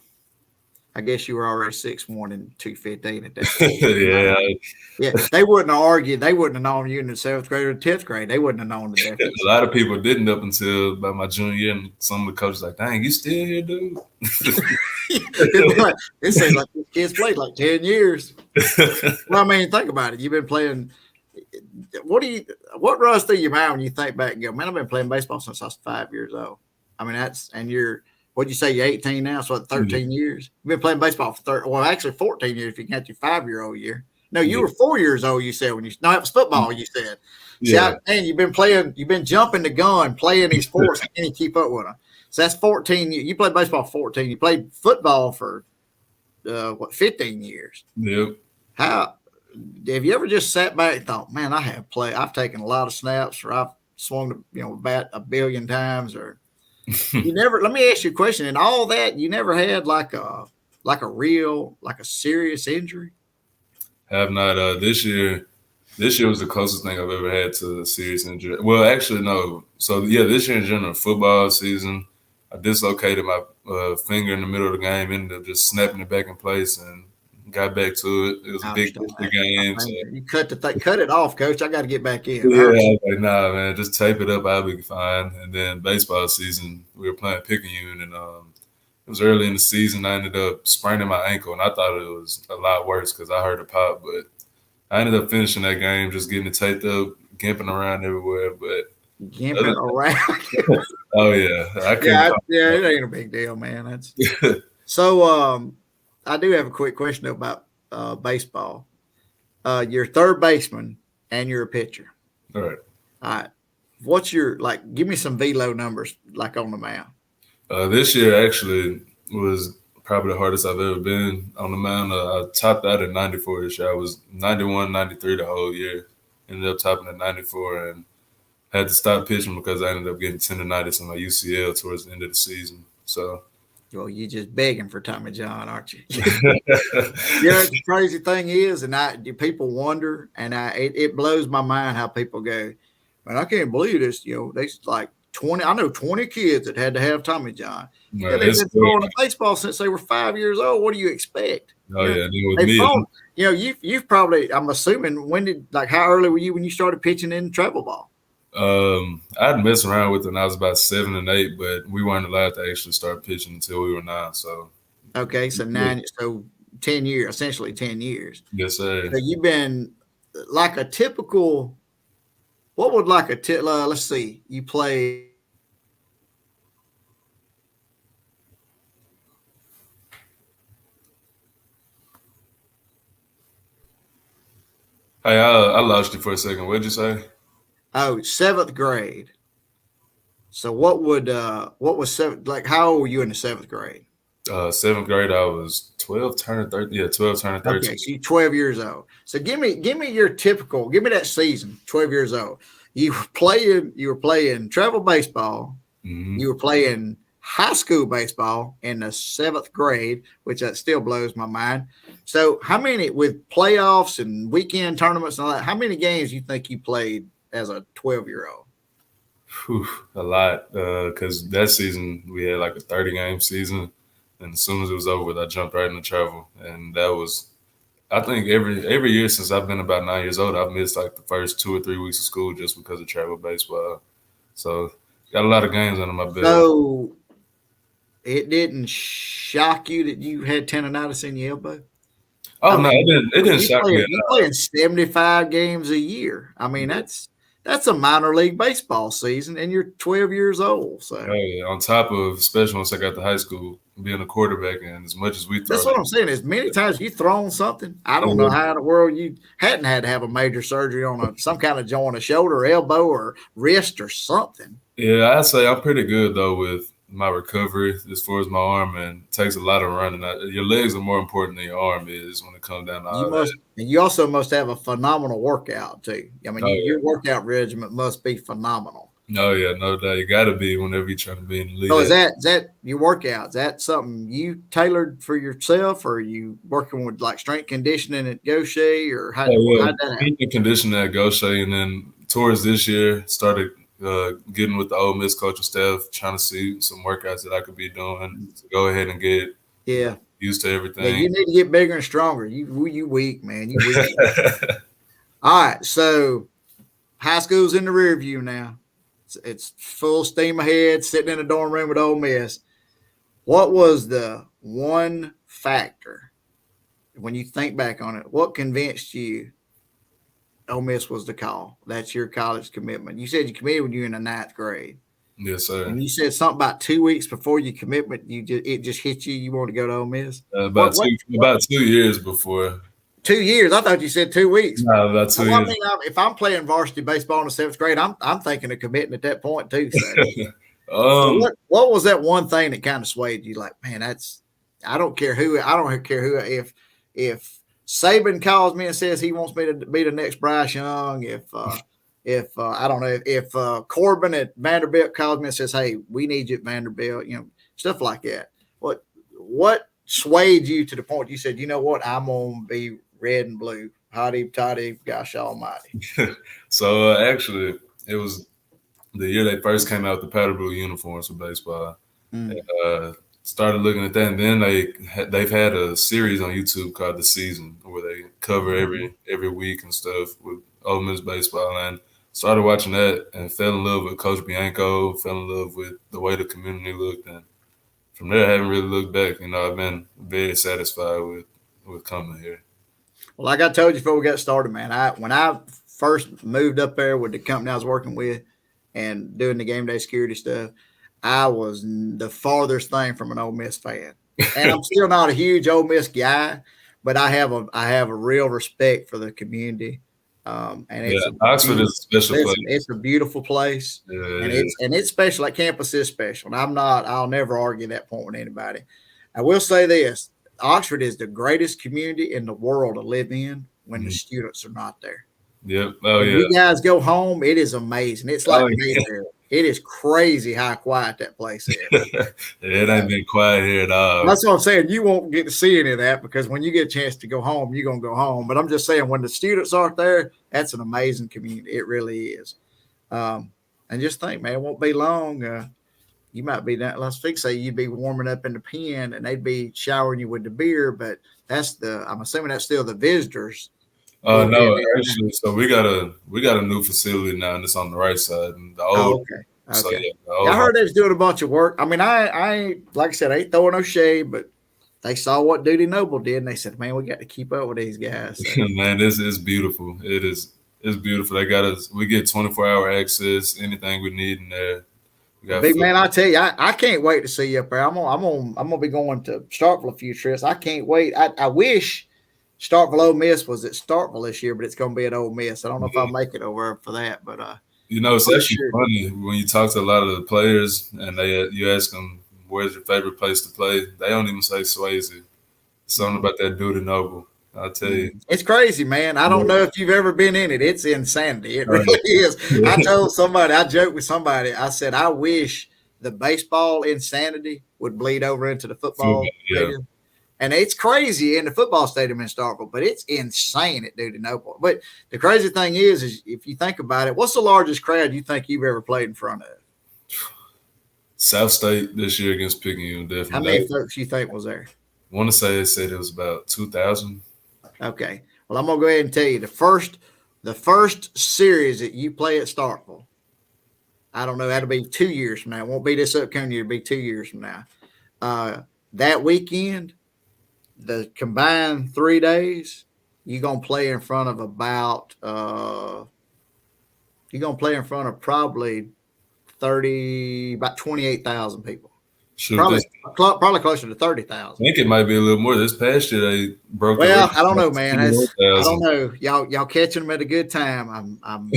I guess you were already 6'1" and 215 at that point. Yeah. They wouldn't have argued. They wouldn't have known you in the 7th grade or 10th grade. They wouldn't have known the difference. A lot of people didn't up until about my junior year, and some of the coaches like, dang, you still here, dude? It seems like these kids played like 10 years. Well, I mean, think about it. You've been playing. What runs through your mind when you think back and go, man, I've been playing baseball since I was 5 years old. I mean, what'd you say, you're 18 now, so 13 years? You've been playing baseball for 14 years if you count your 5-year-old year. No, you were 4 years old. You said when you no, it was football. You said, Yeah. man, you've been jumping the gun, playing these sports. How can you keep up with them? So that's 14. You played baseball 14. You played football for 15 years. Yep. How have you ever just sat back and thought, man, I've taken a lot of snaps, or I've swung the bat a billion times, or you never? Let me ask you a question. In all that, you never had like a serious injury? Have not. This year was the closest thing I've ever had to a serious injury. Well, actually, no. So yeah, this year in general, football season, I dislocated my finger in the middle of the game, ended up just snapping it back in place and got back to it. It was a big game. So. You cut it off, coach. I got to get back in. Yeah, I was like, nah, man, just tape it up. I'll be fine. And then baseball season, we were playing Picayune, and it was early in the season. I ended up spraining my ankle, and I thought it was a lot worse because I heard a pop. But I ended up finishing that game, just getting it taped up, gimping around everywhere. But gimping around. Oh yeah, it ain't a big deal, man. That's so. I do have a quick question about baseball. You're a third baseman and you're a pitcher. All right. What's your give me some velo numbers like on the mound. This year actually was probably the hardest I've ever been on the mound. I topped out at 94 this year. I was 91, 93 the whole year. Ended up topping at 94 and had to stop pitching because I ended up getting tendonitis in my UCL towards the end of the season. So. Well, you're just begging for Tommy John, aren't you? The crazy thing is, and people wonder, and it blows my mind how people go, man, I can't believe this. They like 20. I know 20 kids that had to have Tommy John. Right, they've been throwing a baseball since they were 5 years old. What do you expect? Oh yeah, with me. You've probably. I'm assuming how early were you when you started pitching in travel ball? I'd mess around with it when I was about 7 and 8, but we weren't allowed to actually start pitching until we were 9. So okay, so 9, so 10 years, essentially 10 years. Yes, sir. So you've been like a typical. What would let's see, you play. Hey, I lost you for a second. What'd you say? Oh, 7th grade. So what was 7th? Like, how old were you in the 7th grade? 7th grade, I was 12, turning 13. Yeah, 12, turning 13. Okay, so you're 12 years old. So give me your typical. Give me that season. 12 years old. You were playing travel baseball. Mm-hmm. You were playing high school baseball in the 7th grade, which that still blows my mind. So how many, with playoffs and weekend tournaments and all that, how many games you think you played as a 12-year-old? A lot, because that season we had like a 30-game season, and as soon as it was over with, I jumped right into travel, and that was, I think every year since I've been about 9 years old, I've missed like the first 2 or 3 weeks of school just because of travel baseball. So got a lot of games under my belt. So it didn't shock you that you had tendonitis in your elbow? Oh, no, it didn't shock me. You're playing 75 games a year. I mean, that's a minor league baseball season, and you're 12 years old. So on top of, especially once I got to high school, being a quarterback, and as much as we throw. That's what I'm saying. As many times you thrown something, I don't know how in the world you hadn't had to have a major surgery on some kind of joint, a shoulder, or elbow, or wrist, or something. Yeah, I'd say I'm pretty good though with my recovery as far as my arm, and it takes a lot of running. Your legs are more important than your arm is when it comes down to all that. And you also must have a phenomenal workout too. I mean, your workout regimen must be phenomenal. No, yeah, no doubt. You got to be whenever you're trying to be in the league. So is that your workout? Is that something you tailored for yourself, or are you working with like strength conditioning at Gaucher, or how did that happen? Conditioning at Gaucher, and then towards this year started getting with the Ole Miss coaching staff, trying to see some workouts that I could be doing to go ahead and get used to everything. Yeah, you need to get bigger and stronger. You weak, man. You weak. All right, so high school's in the rear view now. It's full steam ahead, sitting in a dorm room with Ole Miss. What was the one factor when you think back on it? What convinced you Ole Miss was the call? That's your college commitment. You said you committed when you were in the 9th grade. Yes, sir. And you said something about 2 weeks before your commitment, it just hit you. You wanted to go to Ole Miss. About 2 years before. 2 years. I thought you said 2 weeks. No, about 2 years. I mean, if I'm playing varsity baseball in the 7th grade, I'm thinking of committing at that point too. So, so what was that one thing that kind of swayed you? Like, man, I don't care who. If Saban calls me and says he wants me to be the next Bryce Young, if I don't know, if Corbin at Vanderbilt calls me and says, hey, we need you at Vanderbilt, stuff like that. What swayed you to the point you said, you know what, I'm going to be red and blue, hotty toddy, gosh almighty? So actually, it was the year they first came out with the powder blue uniforms for baseball. Started looking at that, and then they've had a series on YouTube called The Season, where they cover every week and stuff with Ole Miss baseball, and started watching that and fell in love with Coach Bianco, fell in love with the way the community looked, and from there I haven't really looked back. I've been very satisfied with coming here. Well, like I told you before we got started, man, when I first moved up there with the company I was working with and doing the game day security stuff, I was the farthest thing from an Ole Miss fan, and I'm still not a huge Ole Miss guy, but I have a real respect for the community. And Oxford is a special place. It's a beautiful place, and it's special. That campus is special, and I'll never argue that point with anybody. I will say this: Oxford is the greatest community in the world to live in when the students are not there. Yep. When you guys go home, it is amazing. It's like there. It is crazy how quiet that place is. It ain't been quiet here at all. That's what I'm saying. You won't get to see any of that because when you get a chance to go home, you're going to go home. But I'm just saying when the students aren't there, that's an amazing community. It really is. And just think, man, it won't be long. You might be down. Let's say you'd be warming up in the pen and they'd be showering you with the beer. But I'm assuming that's still the visitors. No, actually, so we got a new facility now, and it's on the right side. And the old, okay. So, I heard they was doing a bunch of work. I mean, I like I said, I ain't throwing no shade, but they saw what Duty Noble did, and they said, "Man, we got to keep up with these guys." So. Man, this is beautiful. It's beautiful. They got us. We get 24-hour access. Anything we need in there. Big man, I tell you, I can't wait to see you up there. I'm gonna be going to Starkville a few trips. I can't wait. I wish Starkville Ole Miss was at Starkville this year, but it's going to be at Ole Miss. I don't know if I'll make it over for that, but it's actually funny when you talk to a lot of the players and you ask them where's your favorite place to play. They don't even say Swayze. Something about that Duty Noble. I'll tell you, it's crazy, man. I don't know if you've ever been in it. It's insanity. It really is. I told somebody, I joked with somebody. I said, I wish the baseball insanity would bleed over into the football stadium. And it's crazy in the football stadium in Starkville, but it's insane at Duty Noble. But the crazy thing is if you think about it, what's the largest crowd you think you've ever played in front of? South State this year against Picayune, definitely. How many folks you think was there? I want to say it said it was about 2,000. Okay. Well, I'm going to go ahead and tell you the first series that you play at Starkville, I don't know, that'll be 2 years from now. It won't be this upcoming year. It'll be 2 years from now. That weekend, the combined 3 days, you're going to play in front of probably about 28,000 people. Sure, probably closer to 30,000. I think it might be a little more. This past year they broke. Well, I don't know, man. I don't know. Y'all catching them at a good time. I'm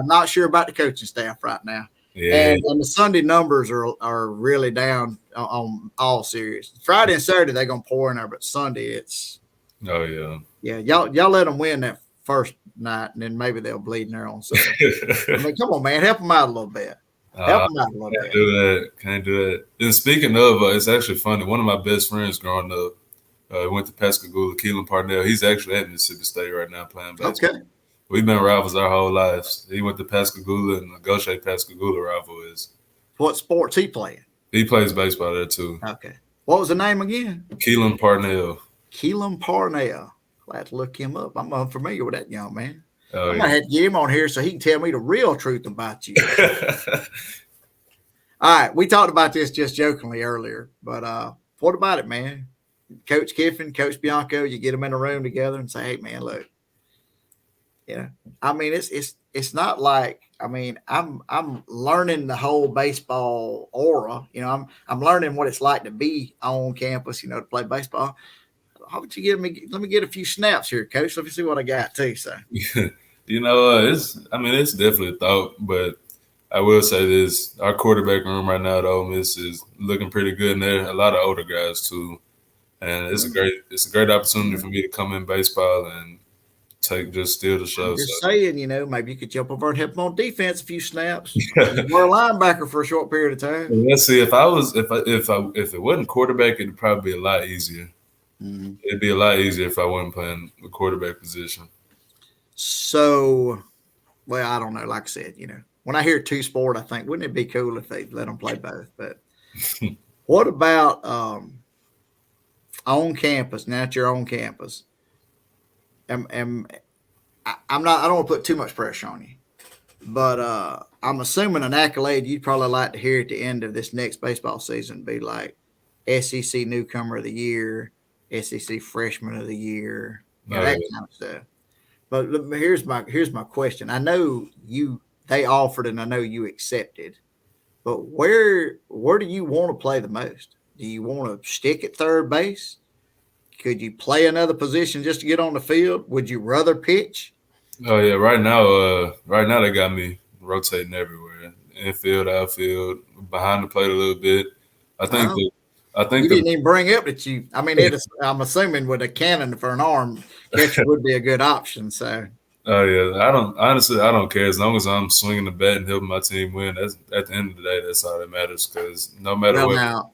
not sure about the coaching staff right now. Yeah. And the Sunday numbers are really down on all series. Friday and Saturday they're gonna pour in there, but Sunday it's. Oh yeah. Yeah, y'all let them win that first night, and then maybe they'll bleed in there on Sunday. I mean, come on, man, help them out a little bit. Help them out a little bit. Can't do that. And speaking of, it's actually funny. One of my best friends growing up went to Pascagoula. Keelan Parnell. He's actually at Mississippi State right now playing basketball. Okay. We've been rivals our whole lives. He went to Pascagoula, and the Gaucher Pascagoula rival is. What sports he playing? He plays baseball there too. Okay. What was the name again? Keelan Parnell. Keelan Parnell. Glad to look him up. I'm unfamiliar with that young man. Oh, I might have to get him on here so he can tell me the real truth about you. All right. We talked about this just jokingly earlier, but what about it, man? Coach Kiffin, Coach Bianco, you get them in a room together and say, hey, man, look. Yeah. I mean, it's not like, I mean, I'm learning the whole baseball aura. I'm learning what it's like to be on campus, to play baseball. how would you give me? Let me get a few snaps here, Coach. Let me see what I got too. So, it's definitely a thought, but I will say this: our quarterback room right now at Ole Miss is looking pretty good, and there are a lot of older guys too. And it's a great opportunity for me to come in baseball and steal the show. I'm just saying, maybe you could jump over and help them on defense a few snaps. You were a linebacker for a short period of time. Let's see. If it wasn't quarterback, it'd probably be a lot easier. Mm-hmm. It'd be a lot easier if I wasn't playing the quarterback position. So, well, I don't know. Like I said, when I hear two sport, I think wouldn't it be cool if they let them play both? But what about on campus? Now at your own campus, I'm not. I don't want to put too much pressure on you, but I'm assuming an accolade you'd probably like to hear at the end of this next baseball season be like SEC Newcomer of the Year, SEC Freshman of the Year, that kind of stuff. But here's my question. I know they offered and I know you accepted, but where do you want to play the most? Do you want to stick at third base? Could you play another position just to get on the field? Would you rather pitch? Oh yeah, right now they got me rotating everywhere. Infield, outfield, behind the plate a little bit. I think you didn't even bring up that you. I mean, I'm assuming with a cannon for an arm, catcher would be a good option. So. Oh yeah, I don't care as long as I'm swinging the bat and helping my team win. That's at the end of the day, that's all that matters. Because no matter what. Now,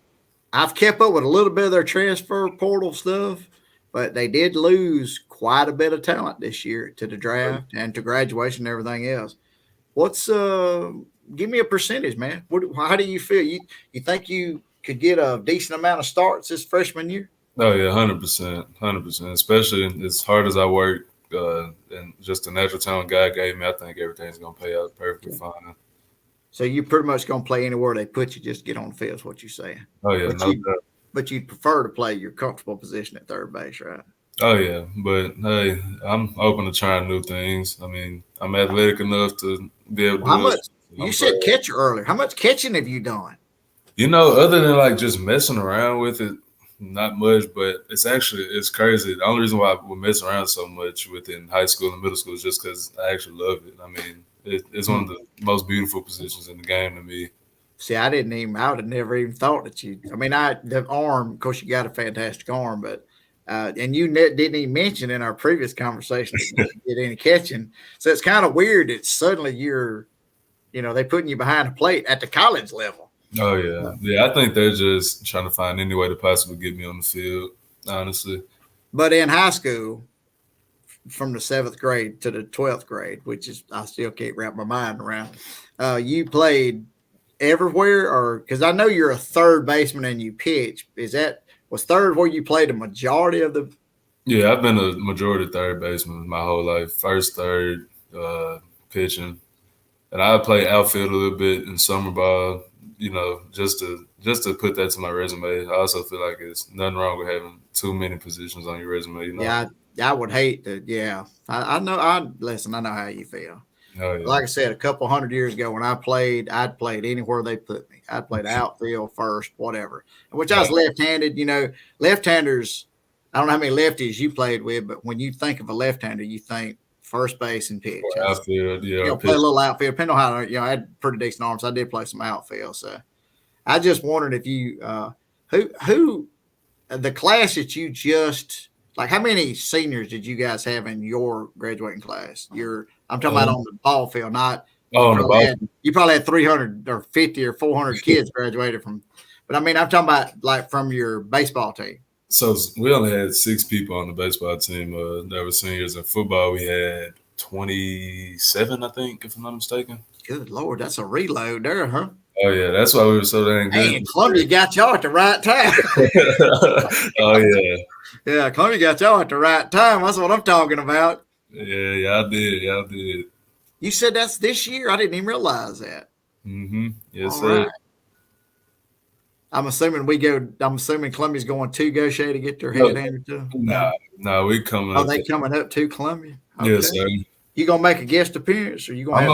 I've kept up with a little bit of their transfer portal stuff, but they did lose quite a bit of talent this year to the draft and to graduation and everything else. What's give me a percentage, man? How do you feel? You think you could get a decent amount of starts this freshman year? Oh yeah, 100%. Especially as hard as I work and just the natural talent God gave me, I think everything's gonna pay out perfectly fine. So you're pretty much gonna play anywhere they put you, just get on the field. Is what you're saying? Oh yeah, no doubt. But you'd prefer to play your comfortable position at third base, right? Oh yeah, but hey, I'm open to trying new things. I mean, I'm athletic enough to be able to. How much? You said catcher earlier. How much catching have you done? Other than like just messing around with it, not much. But it's crazy. The only reason why I would mess around so much within high school and middle school is just because I actually love it. I mean, it's one of the most beautiful positions in the game to me. See, I would have never even thought that you. I mean, the arm. Of course, you got a fantastic arm, but. And you didn't even mention in our previous conversation that you did any catching. So it's kind of weird that suddenly they're putting you behind a plate at the college level. Oh, yeah. Yeah, I think they're just trying to find any way to possibly get me on the field, honestly. But in high school, from the 7th grade to the 12th grade, which is I still can't wrap my mind around, you played everywhere? Or because I know you're a third baseman and you pitch. Was third where you played the majority of the? Yeah, I've been a majority third baseman my whole life. First, third, pitching, and I play outfield a little bit in summer ball. Just to put that to my resume. I also feel like it's nothing wrong with having too many positions on your resume. Yeah, I would hate to. Yeah, I know. Listen. I know how you feel. Oh, yeah. Like I said, a couple hundred years ago when I played, I'd played anywhere they put me. I'd played outfield, first, whatever. Which I was left-handed. Left-handers, I don't know how many lefties you played with, but when you think of a left-hander, you think first base and pitch. Outfield, yeah. Play a little outfield. Depending on how, I had pretty decent arms. I did play some outfield. So I just wondered if you, who, the class that you just, like how many seniors did you guys have in your graduating class? I'm talking about on the ball field, not. You probably had 300 or 50 or 400 kids graduated from, but I mean, I'm talking about like from your baseball team. So we only had 6 people on the baseball team that were seniors. In football, we had 27, I think, if I'm not mistaken. Good Lord, that's a reload there, huh? Oh, yeah, that's why we were so dang good. And Columbia got y'all at the right time. Oh, yeah. Yeah, Columbia got y'all at the right time. That's what I'm talking about. Yeah, I did. You said that's this year? I didn't even realize that. Mm-hmm. Yes, all sir. Right. I'm assuming Columbia's going to Gautier to get their head handed to them. No, we coming. Are they coming up to Columbia? Okay. Yes, sir. You gonna make a guest appearance, or you gonna? I'm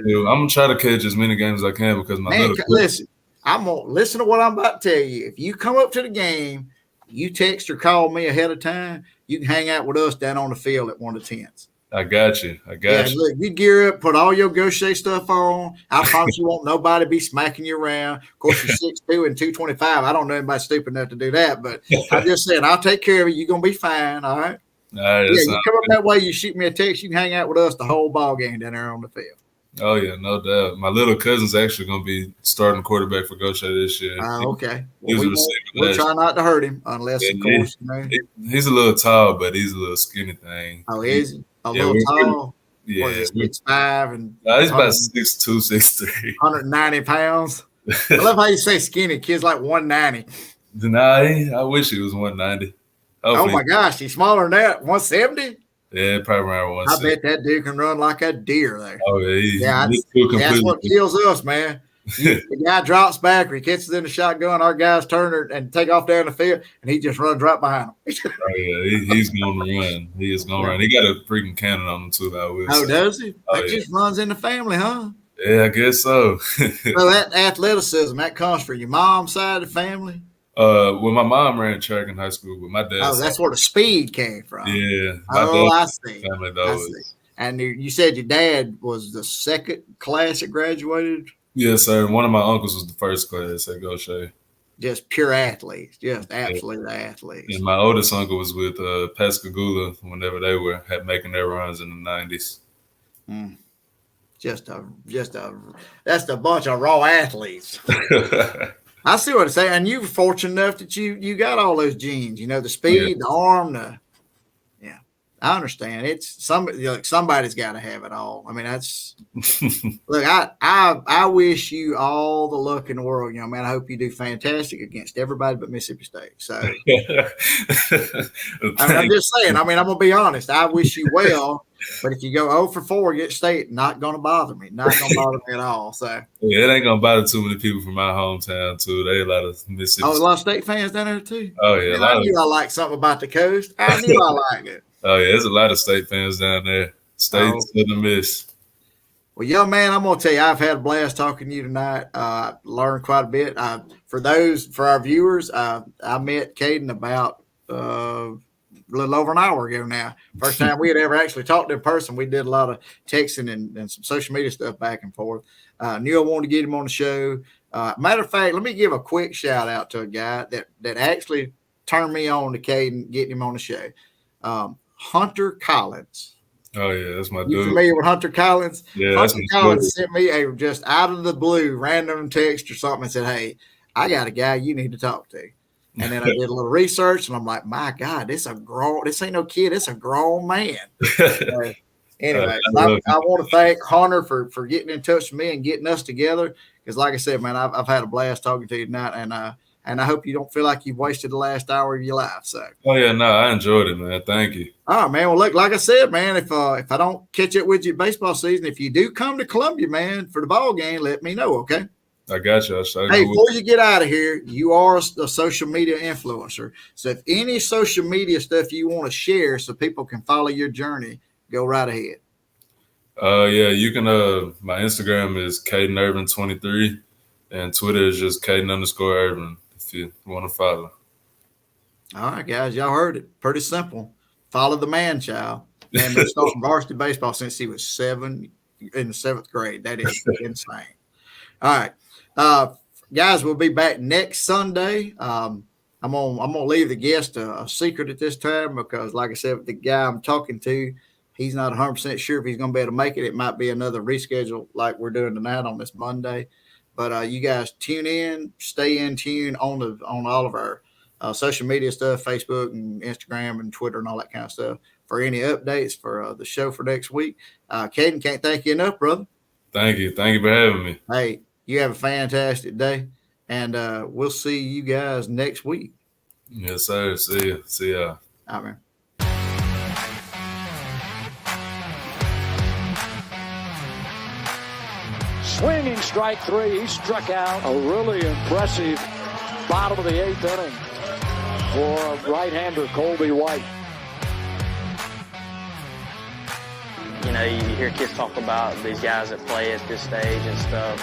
gonna try to catch as many games as I can because listen. I'm gonna listen to what I'm about to tell you. If you come up to the game, you text or call me ahead of time, you can hang out with us down on the field at one of the tents. I got you. Look, you gear up, put all your Gautier stuff on. I promise you won't nobody be smacking you around. Of course, you're 6'2" and 225. I don't know anybody stupid enough to do that, but I just said I'll take care of you. You're gonna be fine, all right? You come up that way, you shoot me a text, you can hang out with us the whole ball game down there on the field. Oh yeah, no doubt. My little cousin's actually gonna be starting quarterback for Gautier this year. Okay. Well, we'll try not to hurt him unless, of course, he's a little tall, but he's a little skinny thing. Oh, is he? A little tall? Yeah. 6'5" and he's about 6'2", 6'3". 190 pounds. I love how you say skinny. Kid's like 190. Nah, I wish he was 190. Hopefully. Oh my gosh, he's smaller than that. 170? Yeah, probably around 170. I bet that dude can run like a deer there. Oh yeah, that's what kills us, man. The guy drops back or he catches in the shotgun, our guys turn and take off down the field, and he just runs right behind him. Oh yeah, he's going to run. He is going to run. He got a freaking cannon on him too, I will say. Does he? That just runs in the family, huh? Yeah, I guess so. So that athleticism, that comes from your mom's side of the family? Well, my mom ran track in high school, but my dad. Oh, that's where the speed came from. Yeah. I see. Family I see. And you said your dad was the second class that graduated? Yes, sir. One of my uncles was the first class at Gautier. Just pure athletes, just absolute athletes. And my oldest uncle was with Pascagoula whenever they were making their runs in the 90s. That's a bunch of raw athletes. I see what I'm saying. And you were fortunate enough that you got all those genes, the speed, the arm, I understand. It's somebody's got to have it all. I mean, that's look. I wish you all the luck in the world, young man. I hope you do fantastic against everybody but Mississippi State. So, I'm just saying. I mean, I'm gonna be honest. I wish you well, but if you go 0 for 4 against State, not gonna bother me. Not gonna bother me at all. So, yeah, it ain't gonna bother too many people from my hometown too. They a lot of Mississippi. Oh, a lot of State fans down there too. Oh yeah, I knew I liked something about the coast. I knew I liked it. Oh, yeah, there's a lot of State fans down there. State Southern Miss. Well, young man, I'm going to tell you, I've had a blast talking to you tonight. Learned quite a bit. For our viewers, I met Caden about a little over an hour ago now. First time we had ever actually talked in person. We did a lot of texting and some social media stuff back and forth. Knew I wanted to get him on the show. Matter of fact, let me give a quick shout out to a guy that actually turned me on to Caden, getting him on the show. Hunter Collins. Oh yeah, that's my dude. You familiar with Hunter Collins? Yeah, Hunter Collins sent me a just out of the blue random text or something and said, "Hey, I got a guy you need to talk to." And then I did a little research and I'm like, "My God, this ain't no kid, it's a grown man." Anyway, I want to thank Hunter for getting in touch with me and getting us together. Because, like I said, man, I've had a blast talking to you tonight, and I hope you don't feel like you've wasted the last hour of your life. So. Oh yeah, no, I enjoyed it, man. Thank you. All right, man. Well, look, like I said, man, if I don't catch up with you baseball season, if you do come to Columbia, man, for the ball game, let me know, okay? I got you. Hey, before you get out of here, you are a social media influencer. So if any social media stuff you want to share so people can follow your journey, go right ahead. Yeah, you can. My Instagram is CadenUrban23, and Twitter is just Caden_Urban. If you want to follow. All right, guys, y'all heard it. Pretty simple. Follow the man child. Man, been starting varsity baseball since he was in the 7th grade. That is insane. All right, guys, we'll be back next Sunday. I'm gonna leave the guest a secret at this time because, like I said, the guy I'm talking to, he's not 100% sure if he's gonna be able to make it. It might be another reschedule like we're doing tonight on this Monday. But you guys tune in, stay in tune on all of our social media stuff, Facebook and Instagram and Twitter and all that kind of stuff for any updates for the show for next week. Caden, can't thank you enough, brother. Thank you. Thank you for having me. Hey, you have a fantastic day, and we'll see you guys next week. Yes, sir. See you. See ya. All right, man. Swinging strike 3. He struck out. A really impressive bottom of the 8th inning for right-hander Colby White. You know, you hear kids talk about these guys that play at this stage and stuff.